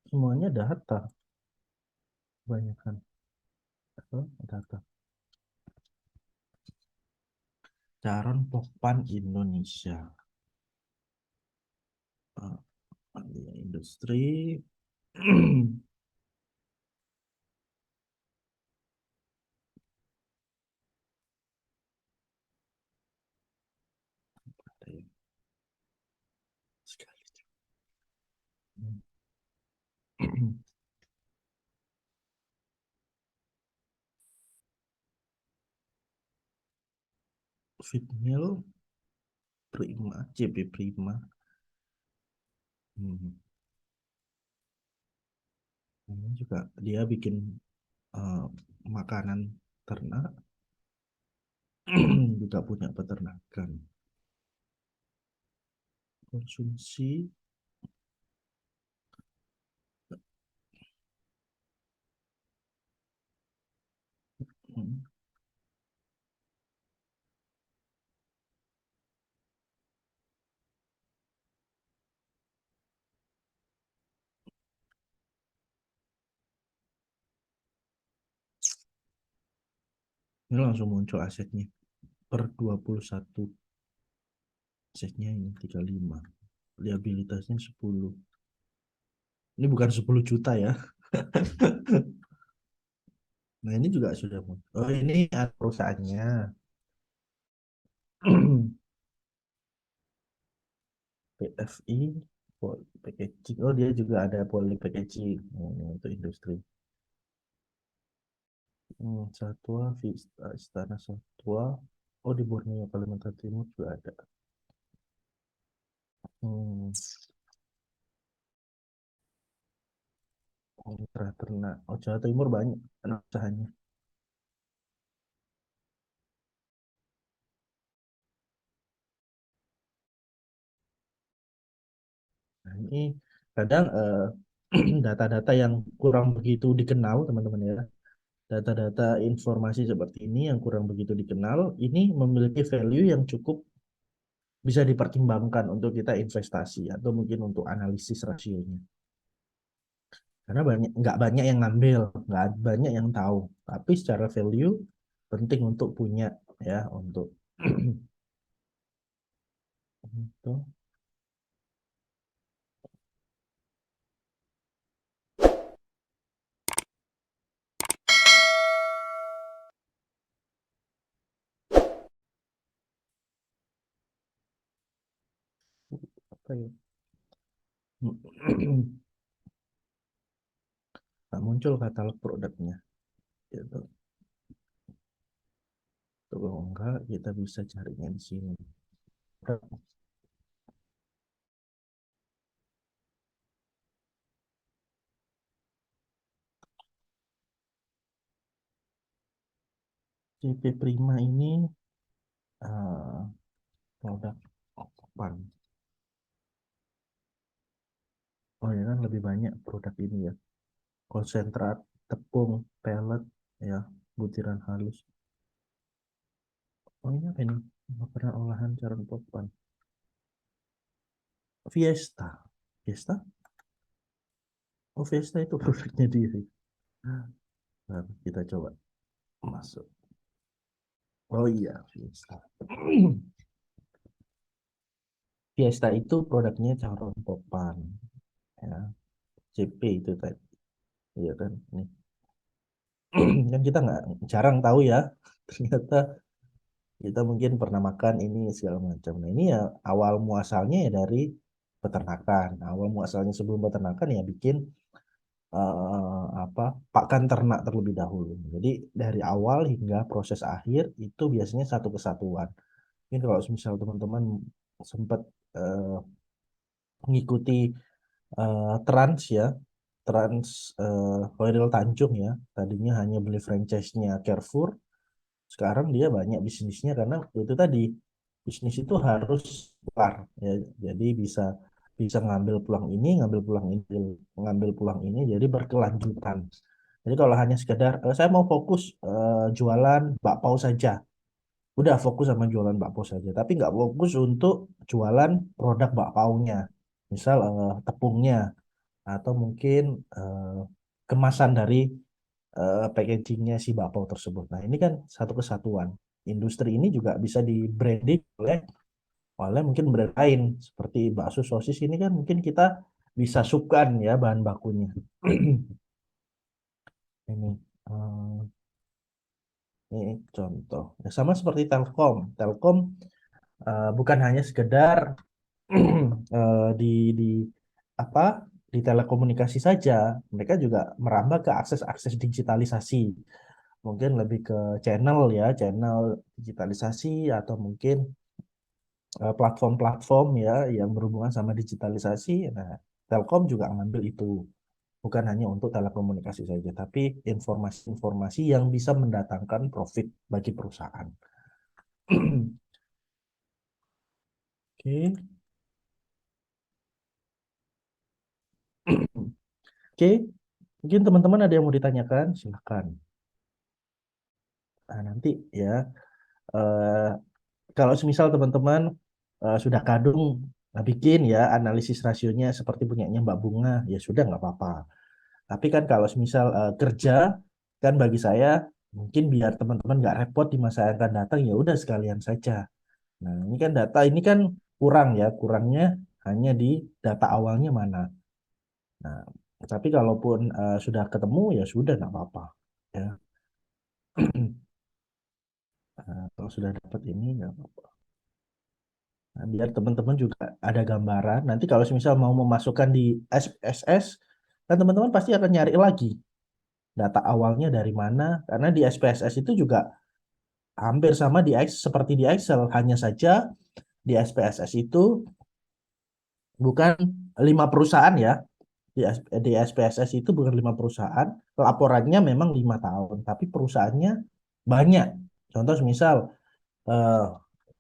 semuanya data, banyak kan. Data. Carun Pokpan Indonesia. Industri. Sekali. Fitmil Prima, CP Prima. Ini juga dia bikin eh, makanan ternak, juga punya peternakan. Konsumsi. Hmm, Ini langsung muncul asetnya. Per 21 asetnya ini 35. Liabilitasnya 10. Ini bukan 10 juta ya. Nah, ini juga sudah muncul. Oh, ini perusahaannya. PFI, Poly Packaging. Oh, dia juga ada Poly Packaging. Untuk industri. Satwa, Istana Satwa. Oh, di Borneo, Kalimantan Timur juga ada. Hmm, Mitra ternak. Oh, Jawa Timur banyak anak usahanya. Nah, ini kadang data-data yang kurang begitu dikenal, teman-teman ya. Data-data informasi seperti ini yang kurang begitu dikenal, ini memiliki value yang cukup bisa dipertimbangkan untuk kita investasi atau mungkin untuk analisis rasionya. Karena nggak banyak yang ngambil, nggak banyak yang tahu. Tapi secara value penting untuk punya ya untuk untuk apa ya? Nggak muncul katalog produknya. Gitu. Kalau enggak, kita bisa carinya di sini. CP Prima ini eh, produk pan. Oh ya kan lebih banyak produk ini ya. Konsentrat, tepung, pelet, ya, butiran halus. Oh ini apa ini? Makanan olahan Carun Pokpan. Fiesta. Fiesta? Oh Fiesta itu produknya dia. Nah, kita coba masuk. Oh iya, Fiesta. Fiesta itu produknya Carun Pokpan. Ya, CP itu tadi. Iya kan? Nih. Kan kita nggak jarang tahu ya. Ternyata kita mungkin pernah makan ini segala macam. Nah ini ya awal muasalnya ya dari peternakan. Nah, awal muasalnya sebelum peternakan ya bikin apa pakan ternak terlebih dahulu. Jadi dari awal hingga proses akhir itu biasanya satu kesatuan. Mungkin kalau misal teman-teman sempat eh, mengikuti Trans ya, Trans Hoiril Tanjung ya, tadinya hanya beli franchise-nya Carrefour, sekarang dia banyak bisnisnya karena itu tadi bisnis itu harus kelar ya, jadi bisa bisa ngambil peluang ini, ngambil peluang ini, ngambil peluang ini, jadi berkelanjutan. Jadi kalau hanya sekedar saya mau fokus jualan bakpao saja, udah fokus sama jualan bakpao saja, tapi nggak fokus untuk jualan produk bakpaonya, misal tepungnya atau mungkin eh, kemasan dari packagingnya si bakpao tersebut. Nah, ini kan satu kesatuan. Industri ini juga bisa di branding oleh mungkin brand lain seperti bakso sosis ini kan mungkin kita bisa subkan ya bahan bakunya. Ini ini contoh. Ya, sama seperti Telkom. Telkom bukan hanya sekedar di di apa di telekomunikasi saja, mereka juga merambah ke akses-akses digitalisasi. Mungkin lebih ke channel ya, channel digitalisasi atau mungkin platform-platform ya yang berhubungan sama digitalisasi. Nah, Telkom juga ngambil itu. Bukan hanya untuk telekomunikasi saja, tapi informasi-informasi yang bisa mendatangkan profit bagi perusahaan. Oke, oke. Mungkin teman-teman ada yang mau ditanyakan, silakan. Nah, nanti ya, eh, kalau semisal teman-teman sudah kadung bikin ya analisis rasionya seperti punyanya Mbak Bunga, ya sudah nggak apa-apa. Tapi kan kalau semisal kerja, kan bagi saya mungkin biar teman-teman nggak repot di masa yang akan datang, ya udah sekalian saja. Nah, ini kan data ini kan kurang ya, kurangnya hanya di data awalnya mana. Nah, tapi kalaupun sudah ketemu ya sudah nggak apa-apa. Ya, Nah, kalau sudah dapat ini nggak apa-apa. Nah, biar teman-teman juga ada gambaran. Nanti kalau misal mau memasukkan di SPSS, kan teman-teman pasti akan nyari lagi data awalnya dari mana. Karena di SPSS itu juga hampir sama seperti di Excel. Hanya saja di SPSS itu bukan 5 perusahaan ya. Di SPSS itu bukan 5 perusahaan. Laporannya memang 5 tahun, tapi perusahaannya banyak. Contoh misal, eh,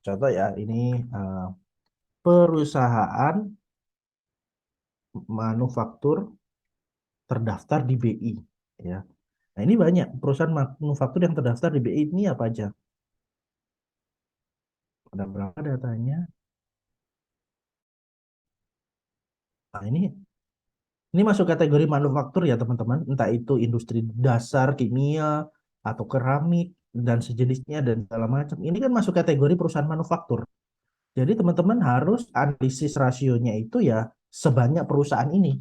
contoh ya ini eh, perusahaan manufaktur terdaftar di BI ya. Nah, ini banyak perusahaan manufaktur yang terdaftar di BI ini apa aja? Ada berapa datanya? Nah, ini masuk kategori manufaktur ya, teman-teman. Entah itu industri dasar kimia atau keramik dan sejenisnya dan segala macam. Ini kan masuk kategori perusahaan manufaktur. Jadi teman-teman harus analisis rasionya itu ya sebanyak perusahaan ini.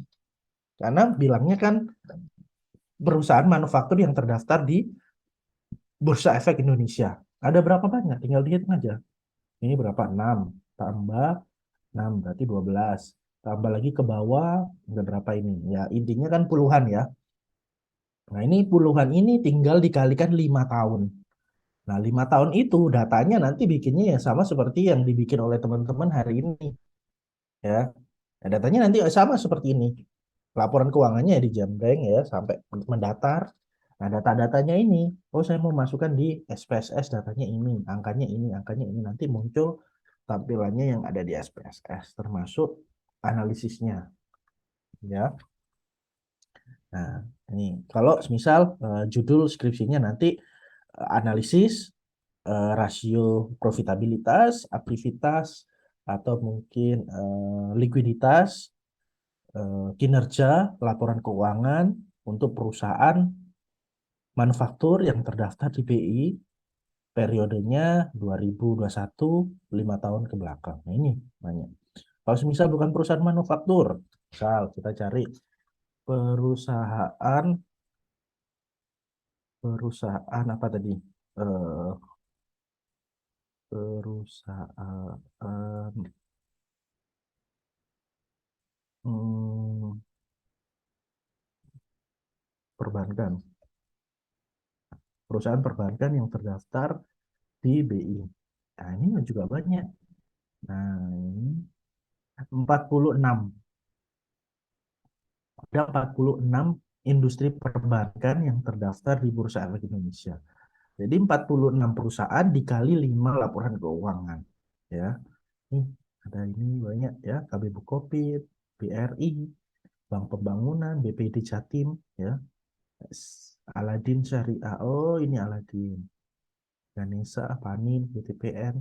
Karena bilangnya kan perusahaan manufaktur yang terdaftar di Bursa Efek Indonesia. Ada berapa banyak? Tinggal dihitung aja. Ini berapa? 6. Tambah 6 berarti 12. Tambah lagi ke bawah, ada berapa ini? Ya intinya kan puluhan ya. Nah ini puluhan ini tinggal dikalikan 5 tahun. Nah 5 tahun itu datanya nanti bikinnya ya sama seperti yang dibikin oleh teman-teman hari ini. Ya, nah, datanya nanti sama seperti ini. Laporan keuangannya ya dijembreng ya sampai mendatar. Nah, data-datanya ini, oh saya mau masukkan di SPSS datanya ini, angkanya ini nanti muncul tampilannya yang ada di SPSS termasuk analisisnya ya. Nah, ini kalau misal judul skripsinya nanti analisis rasio profitabilitas, aktivitas atau mungkin likuiditas, kinerja, laporan keuangan untuk perusahaan manufaktur yang terdaftar di BI periodenya 2021 5 tahun ke belakang. Nah, ini banyak. Kalau misal bukan perusahaan manufaktur, misal kita cari perusahaan perusahaan apa tadi? Eh, perusahaan Hmm, perbankan, perusahaan perbankan yang terdaftar di BI. Nah, ini juga banyak. Nah, ini 46. Ada 46 industri perbankan yang terdaftar di Bursa Efek Indonesia. Jadi 46 perusahaan dikali 5 laporan keuangan. Ya, nih ada ini banyak ya, KB Bukopin, BRI, Bank Pembangunan, BPD Jatim, ya, Aladin Syariah. Oh, ini Aladin. Ganesha, Panin, BTPN,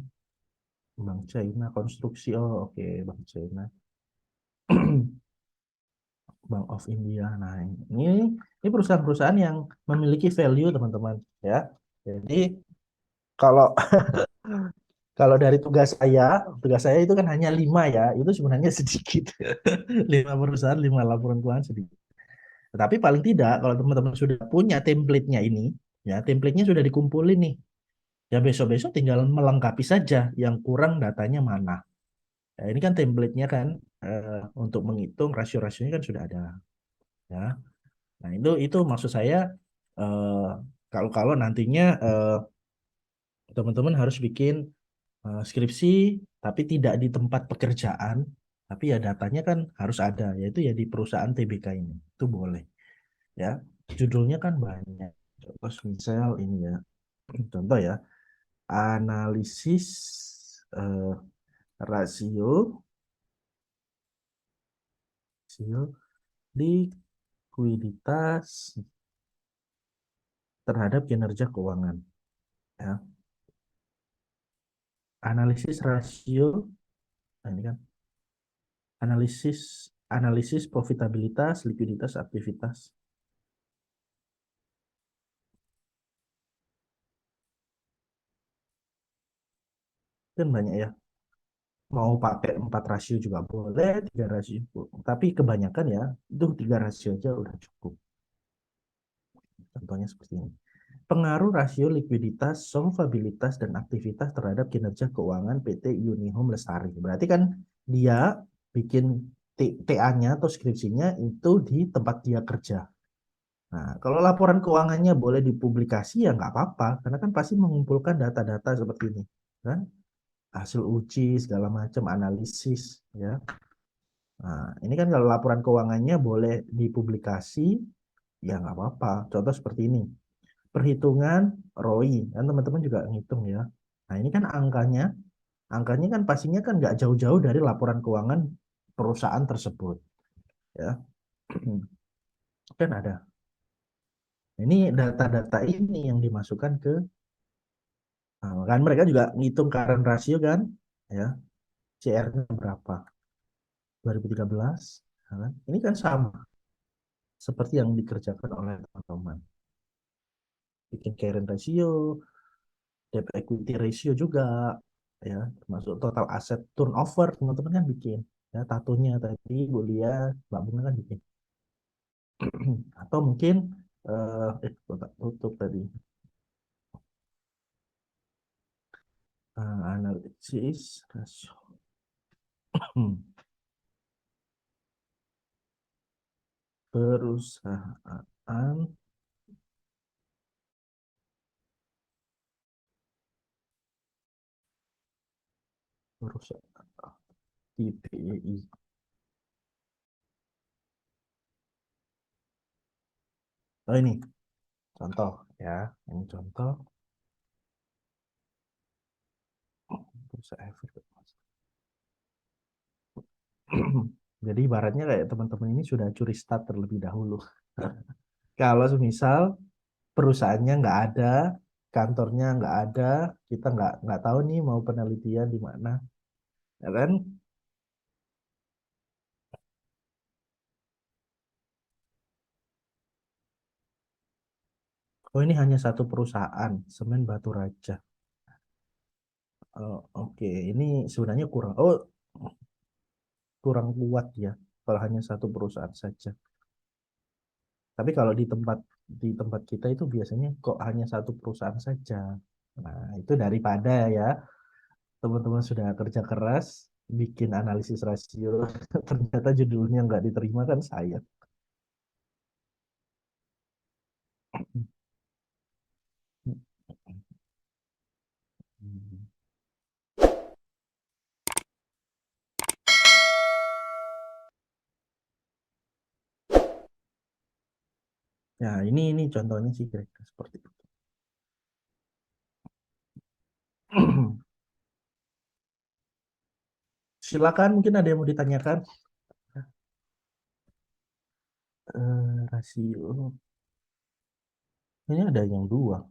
Bank China Konstruksi. Oh, oke, Bank China. Bank of India. Nah, ini perusahaan-perusahaan yang memiliki value, teman-teman, ya. Jadi kalau kalau dari tugas saya itu kan hanya 5 ya, itu sebenarnya sedikit. 5 perusahaan, 5 laporan keuangan sedikit. Tetapi paling tidak kalau teman-teman sudah punya template-nya ini, ya template-nya sudah dikumpulin nih. Ya besok-besok tinggal melengkapi saja yang kurang datanya mana. Ya, ini kan template-nya kan untuk menghitung rasio-rasionya kan sudah ada, ya. Nah, itu maksud saya eh, kalau nantinya teman-teman harus bikin skripsi tapi tidak di tempat pekerjaan, tapi ya datanya kan harus ada, yaitu ya di perusahaan TBK ini. Itu boleh, ya. Judulnya kan banyak. Contoh misal ini ya. Contoh ya, analisis eh, rasio rasio likuiditas terhadap kinerja keuangan, ya. Analisis rasio, nah ini kan analisis analisis profitabilitas, likuiditas, aktivitas. Kan banyak ya. Mau pakai 4 rasio juga boleh, 3 rasio. Tapi kebanyakan ya, itu 3 rasio aja udah cukup. Contohnya seperti ini. Pengaruh rasio likuiditas, solvabilitas, dan aktivitas terhadap kinerja keuangan PT Unihome Lestari. Berarti kan dia bikin TA-nya atau skripsinya itu di tempat dia kerja. Nah, kalau laporan keuangannya boleh dipublikasi ya nggak apa-apa, karena kan pasti mengumpulkan data-data seperti ini, kan? Hasil uji segala macam analisis, ya. Nah, ini kan kalau laporan keuangannya boleh dipublikasi, ya nggak apa-apa. Contoh seperti ini, perhitungan ROI, kan teman-teman juga ngitung ya. Nah, ini kan angkanya kan pastinya kan nggak jauh-jauh dari laporan keuangan perusahaan tersebut, ya. Kan ada. Ini data-data ini yang dimasukkan ke, nah, kan mereka juga ngitung current ratio kan, ya, CR-nya berapa, 2013, ya kan? Ini kan sama seperti yang dikerjakan oleh teman-teman. Bikin current ratio, debt equity ratio juga, ya, termasuk total aset turnover, teman-teman kan bikin. Ya, tatonya tadi Bu Lia, Mbak Bunga kan bikin. Atau mungkin kok tutup tadi. Analisis rasio. Perusahaan perusahaan di BI. Oh, ini contoh ya, ini contoh bursa efek. Jadi ibaratnya kayak teman-teman ini sudah curi start terlebih dahulu. Kalau semisal perusahaannya nggak ada, kantornya nggak ada, kita nggak tahu nih mau penelitian di mana, ya kan? Oh, ini hanya satu perusahaan, Semen Batu Raja. Oh, oke, ini sebenarnya kurang kuat ya kalau hanya satu perusahaan saja. Tapi kalau di tempat kita itu biasanya kok hanya satu perusahaan saja. Nah, itu daripada ya teman-teman sudah kerja keras, bikin analisis rasio ternyata judulnya nggak diterima kan sayang. Ya, ini contohnya sih kira-kira seperti itu. Silakan, mungkin ada yang mau ditanyakan. Rasio, ini ada yang dua.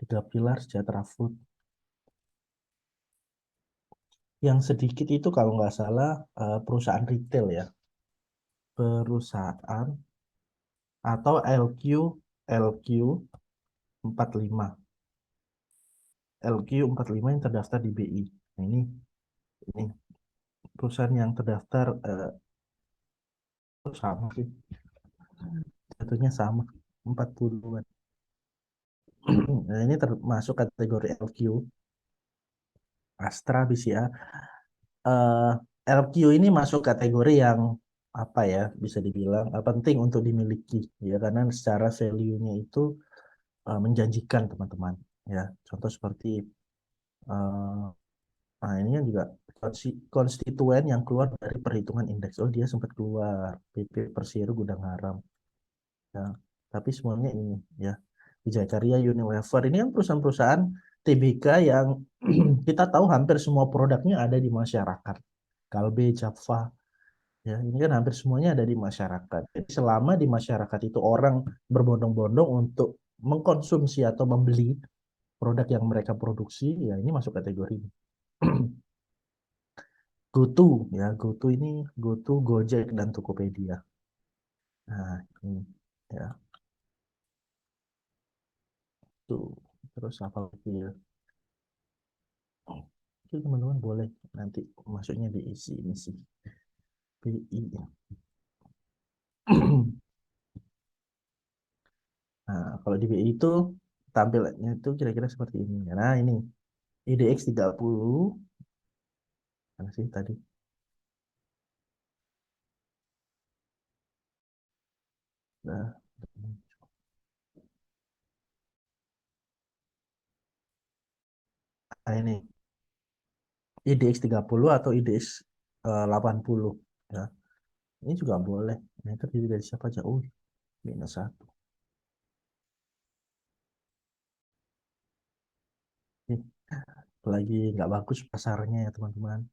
Tiga pilar sejahtera food. Yang sedikit itu kalau nggak salah perusahaan retail ya. Perusahaan atau LQ 45. LQ 45 yang terdaftar di BI. Nah, ini perusahaan yang terdaftar sama sih. Jatuhnya sama 40-an. Nah, ini termasuk kategori LQ, Astra, BCA. Eh, LQ ini masuk kategori yang apa ya, bisa dibilang penting untuk dimiliki ya, karena secara value-nya itu menjanjikan teman-teman ya. Contoh seperti eh, nah ini kan juga konstituen yang keluar dari perhitungan indeks. Oh, dia sempat keluar PP Persero Gudang Garam ya. Tapi semuanya ini ya, Wijaya Karya, Unilever, ini kan perusahaan-perusahaan TBK yang kita tahu hampir semua produknya ada di masyarakat. Kalbe, Java, ya ini kan hampir semuanya ada di masyarakat. Jadi selama di masyarakat itu orang berbondong-bondong untuk mengkonsumsi atau membeli produk yang mereka produksi, ya ini masuk kategori ini. GoTo ya, GoTo ini GoTo, Gojek dan Tokopedia. Nah, ini ya tuh. Terus apa lagi ya? Itu teman-teman boleh nanti masuknya diisi ini sih. BI ya. Nah, kalau di BI itu tampilannya itu kira-kira seperti ini. Nah, ini IDX 30 mana sih tadi? Nah, ini IDX 30 atau IDX 80 ya. Ini juga boleh. Nah, itu terdiri dari siapa aja? Oh, -1. Ini lagi nggak bagus pasarnya ya teman-teman.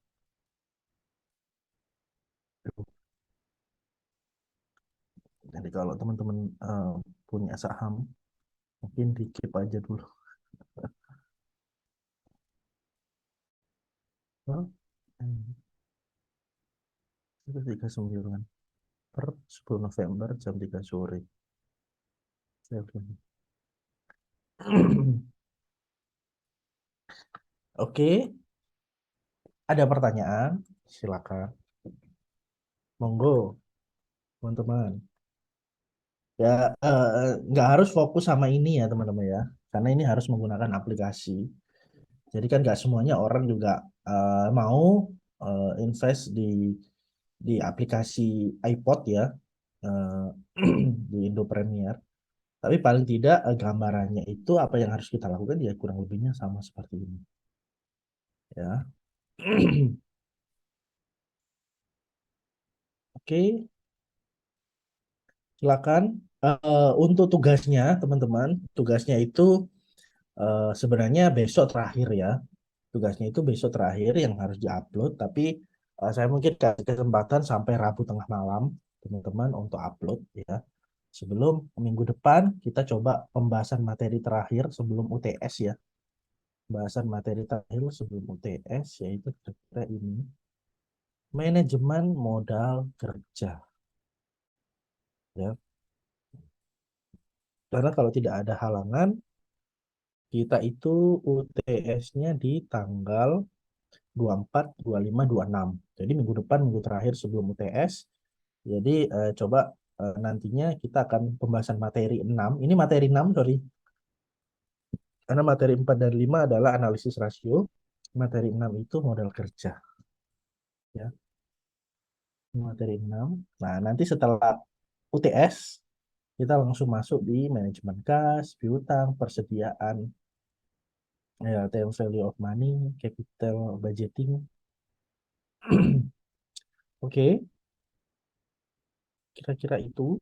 Jadi kalau teman-teman punya saham, mungkin di keep aja dulu. Oh, itu 39 per 10 November jam 3 sore. Oke, ada pertanyaan? Silakan. Monggo, teman-teman. Ya, nggak harus fokus sama ini ya, teman-teman ya. Karena ini harus menggunakan aplikasi. Jadi kan nggak semuanya orang juga mau invest di aplikasi iPod ya, eh, di Indo Premier. Tapi paling tidak gambarannya itu apa yang harus kita lakukan ya kurang lebihnya sama seperti ini ya. Oke, silakan. Untuk tugasnya teman-teman, tugasnya itu sebenarnya besok terakhir ya. Tugasnya itu besok terakhir yang harus diupload. Tapi saya mungkin kasih kesempatan sampai Rabu tengah malam teman-teman untuk upload ya. Sebelum minggu depan kita coba pembahasan materi terakhir sebelum UTS ya. Pembahasan materi terakhir sebelum UTS yaitu kira-kira ini. Manajemen modal kerja ya. Karena kalau tidak ada halangan, kita itu UTS-nya di tanggal 24, 25, 26. Jadi minggu depan, minggu terakhir sebelum UTS. Jadi coba nantinya kita akan pembahasan materi 6. Ini materi 6, sorry. Karena materi 4 dan 5 adalah analisis rasio, materi 6 itu modal kerja. Ya, materi 6. Nah, nanti setelah UTS, kita langsung masuk di manajemen kas, piutang, persediaan, ya, time value of money, capital budgeting. Oke, kira-kira itu.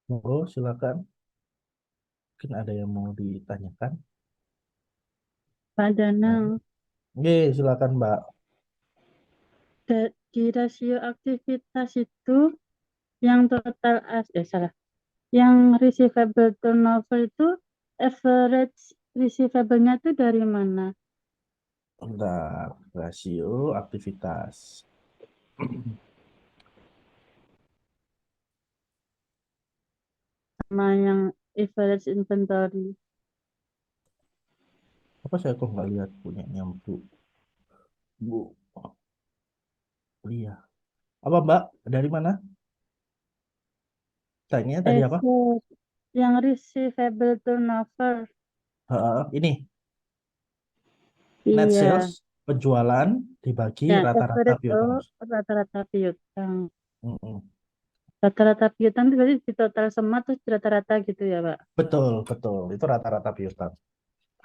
Monggo, silakan. Mungkin ada yang mau ditanyakan. Pak Nah, Danang, oke, silakan Mbak. di rasio aktivitas itu yang total salah, yang receivable turnover itu average receivable-nya itu dari mana? Bentar, rasio aktivitas. Sama yang average inventory. Apa saya kok nggak lihat punya Bu? Bu, iya. Apa Mbak? Dari mana? Tanya tadi apa? Yang receivable turnover. Ini net Iya, sales, penjualan dibagi ya rata-rata average piutang. rata-rata piutang. Mm-mm. Rata-rata piutang itu berarti di total semua terus rata-rata gitu ya, Pak? Betul, betul. Itu rata-rata piutang.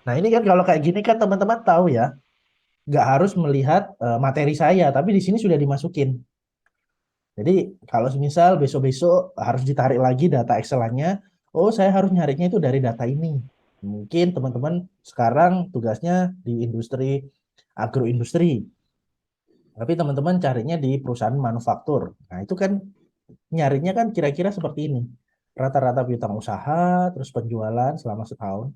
Nah ini kan kalau kayak gini kan teman-teman tahu ya, nggak harus melihat materi saya, tapi di sini sudah dimasukin. Jadi kalau misal besok-besok harus ditarik lagi data Excel-nya, oh saya harus nyarinya itu dari data ini. Mungkin teman-teman sekarang tugasnya di industri agroindustri, tapi teman-teman carinya di perusahaan manufaktur. Nah itu kan nyarinya kan kira-kira seperti ini. Rata-rata piutang usaha, terus penjualan selama setahun.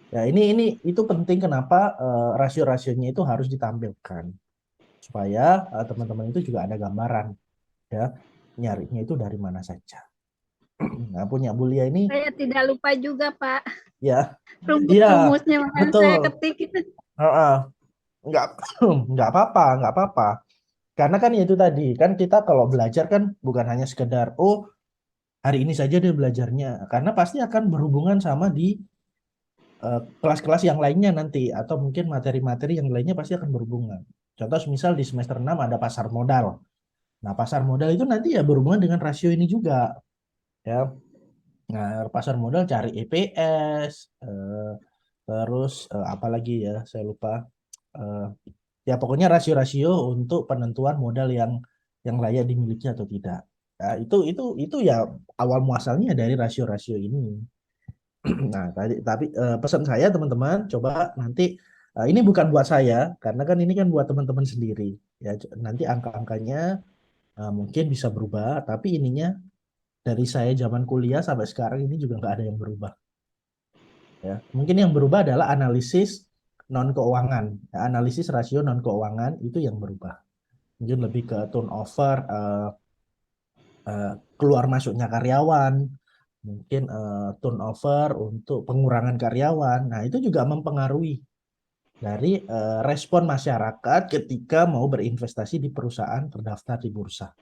Ya ini itu penting kenapa rasio-rasionya itu harus ditampilkan supaya teman-teman itu juga ada gambaran ya nyarinya itu dari mana saja. Nah, punya Bulia ini Saya tidak lupa juga, Pak. ya, iya, Rumus-rumusnya makanya betul. saya ketik itu. Heeh. Nggak, nggak apa-apa, nggak apa-apa. Karena kan itu tadi, kan kita kalau belajar kan bukan hanya sekedar, oh hari ini saja dia belajarnya. Karena pasti akan berhubungan sama di kelas-kelas yang lainnya nanti. Atau mungkin materi-materi yang lainnya pasti akan berhubungan. Contoh misal di semester 6 ada pasar modal. Nah, pasar modal itu nanti ya berhubungan dengan rasio ini juga. Ya, nah, pasar modal cari EPS, terus apa lagi ya, saya lupa. Eh, Ya pokoknya rasio-rasio untuk penentuan modal yang layak dimiliki atau tidak. Nah, itu ya awal muasalnya dari rasio-rasio ini. Nah, tadi tapi pesan saya teman-teman coba nanti ini bukan buat saya karena kan ini kan buat teman-teman sendiri. Ya nanti angka-angkanya mungkin bisa berubah, tapi ininya dari saya zaman kuliah sampai sekarang ini juga nggak ada yang berubah. Ya, mungkin yang berubah adalah analisis non keuangan, ya, analisis rasio non keuangan itu yang berubah. Mungkin lebih ke turnover, keluar masuknya karyawan, mungkin turnover untuk pengurangan karyawan. Nah, itu juga mempengaruhi dari respon masyarakat ketika mau berinvestasi di perusahaan terdaftar di bursa.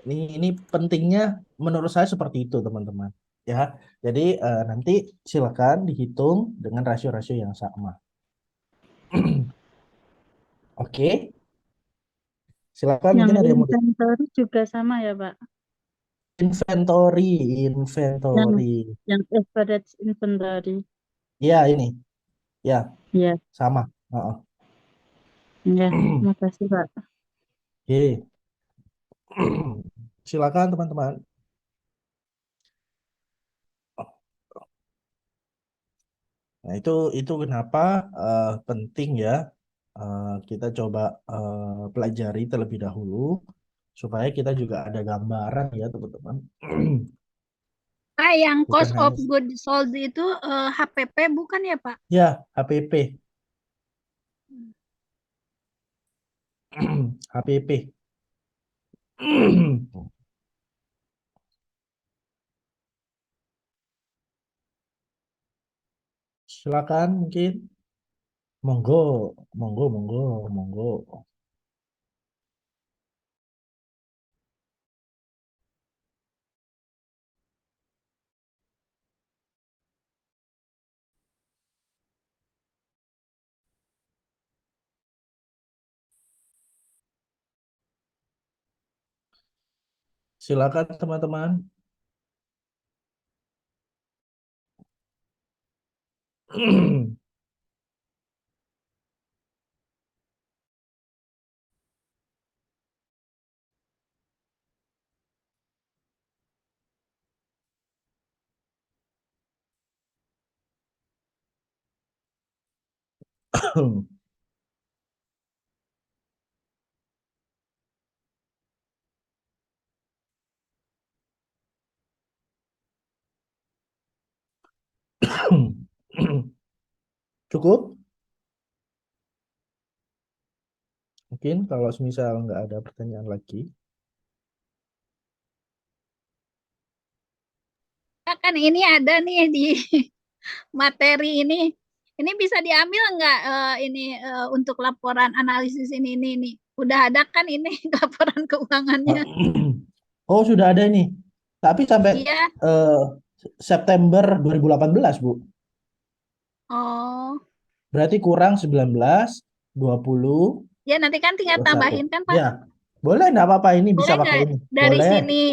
Ini pentingnya menurut saya seperti itu, teman-teman. Ya, jadi nanti silakan dihitung dengan rasio-rasio yang sama. Oke, silakan Yang mungkin ada yang mau inventory juga sama ya, Pak? inventory, Yang inventory. yang average inventory. Ya, ini. Ya, Ya, sama. Heeh. ya, makasih, Pak. Oke. Silakan teman-teman. Nah, itu kenapa penting ya kita coba pelajari terlebih dahulu supaya kita juga ada gambaran ya, teman-teman. Pak, yang Bukan cost of hanya goods sold itu HPP bukan ya, Pak? ya HPP, HPP. Silakan mungkin. Monggo, monggo, monggo, monggo. Silakan teman-teman. Cukup? Mungkin kalau semisal nggak ada pertanyaan lagi. Kan ini ada nih di materi ini. Ini bisa diambil nggak ini untuk laporan analisis ini? Udah ada kan ini laporan keuangannya? Oh, sudah ada ini. Tapi sampai Iya. eh, September 2018, Bu. Oh, Berarti kurang 19, 20, ya nanti kan tinggal 21. tambahin kan, Pak? Ya, boleh enggak apa-apa ini bisa Boleh pakai nggak ini. dari Boleh. sini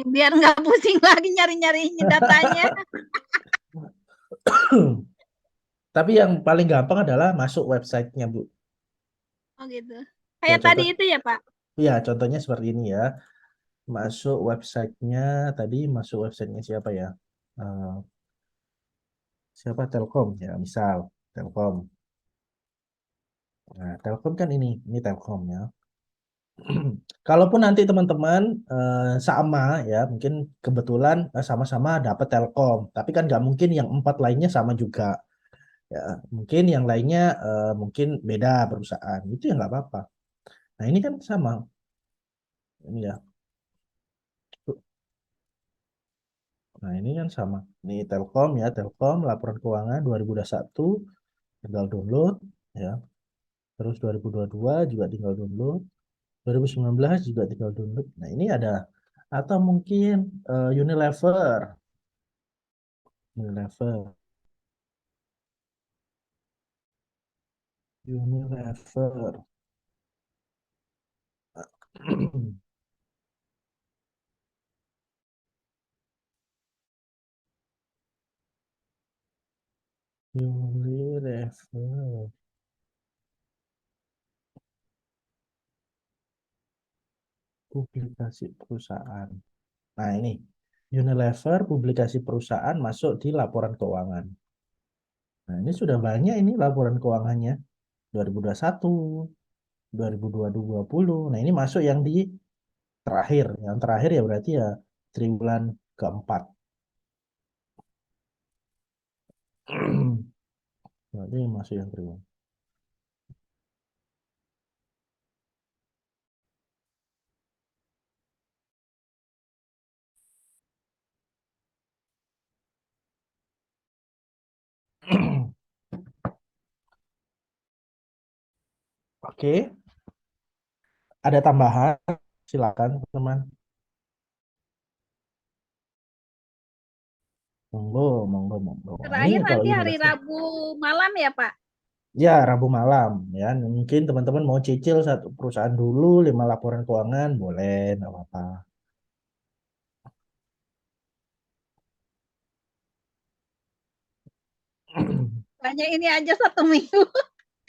biar nggak pusing lagi nyari-nyari datanya? Tapi yang paling gampang adalah masuk websitenya, Bu. Oh gitu. Ya, Kayak tadi contoh, itu ya, Pak? ya contohnya seperti ini ya. Masuk websitenya, tadi masuk websitenya siapa ya? Eh, siapa Telkom ya, misal Telkom. Nah, Telkom kan ini Telkom ya. Kalaupun nanti teman-teman sama ya, mungkin kebetulan sama-sama dapat Telkom, tapi kan nggak mungkin yang empat lainnya sama juga. Ya, mungkin yang lainnya mungkin beda perusahaan, itu ya nggak apa-apa. Nah ini kan sama, ini ya. Nah ini kan sama. Ini Telkom ya, Telkom laporan keuangan 2021 tinggal download ya. Terus 2022 juga tinggal download, 2019 juga tinggal download. Nah ini ada atau mungkin Unilever. Unilever. Unilever. Unilever. Publikasi perusahaan. Nah, ini Unilever publikasi perusahaan masuk di laporan keuangan. Nah, ini sudah banyak ini laporan keuangannya 2021, 2020. Nah, ini masuk yang di terakhir. Yang terakhir ya berarti ya triwulan keempat. Berarti masuk yang triwulan. Oke, ada tambahan? Silakan, teman. Monggo, monggo, monggo. Nah, ini Terakhir kalau nanti hari Unilever. Rabu malam ya, Pak? Ya, Rabu malam ya. Mungkin teman-teman mau cicil satu perusahaan dulu, 5 laporan keuangan, boleh, nggak apa-apa. Hanya ini aja 1 minggu.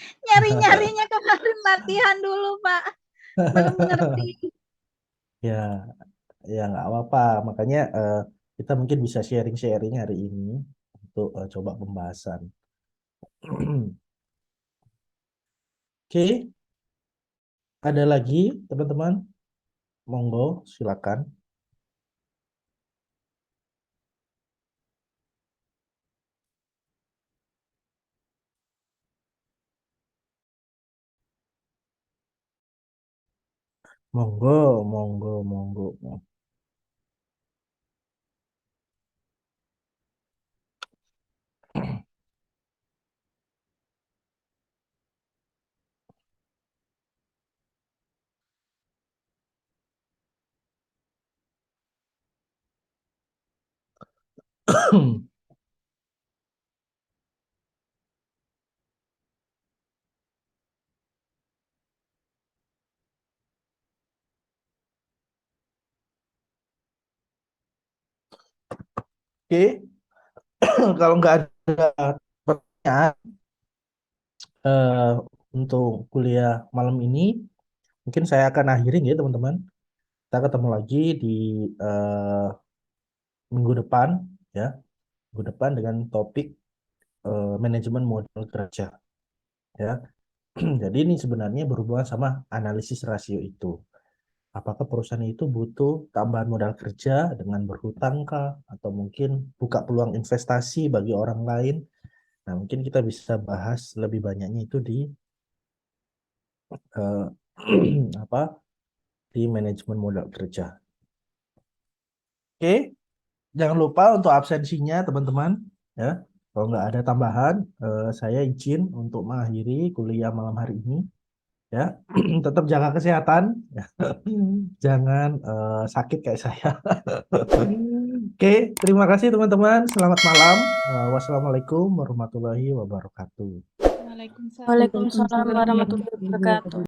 Nyari-nyarinya kemarin latihan dulu, Pak. Belum ngerti. Ya, ya nggak apa-apa. Makanya kita mungkin bisa sharing-sharing hari ini untuk coba pembahasan. Oke, ada lagi teman-teman? Monggo, silakan. Monggo, monggo, monggo. Oke, kalau nggak ada pertanyaan eh, untuk kuliah malam ini, mungkin saya akan akhirin ya teman-teman. Kita ketemu lagi di eh, minggu depan ya, minggu depan dengan topik manajemen modal kerja ya. Jadi ini sebenarnya berhubungan sama analisis rasio itu. Apakah perusahaan itu butuh tambahan modal kerja dengan berhutang kah? Atau mungkin buka peluang investasi bagi orang lain? Nah, mungkin kita bisa bahas lebih banyaknya itu di eh, apa di manajemen modal kerja. Oke, jangan lupa untuk absensinya teman-teman. Ya, kalau nggak ada tambahan, saya izin untuk mengakhiri kuliah malam hari ini. Ya, tetap jaga kesehatan. Jangan sakit kayak saya. Oke, terima kasih teman-teman. Selamat malam. Wassalamualaikum warahmatullahi wabarakatuh. Waalaikumsalam. Waalaikumsalam Waalaikumsalam warahmatullahi warahmatullahi wabarakatuh. wabarakatuh.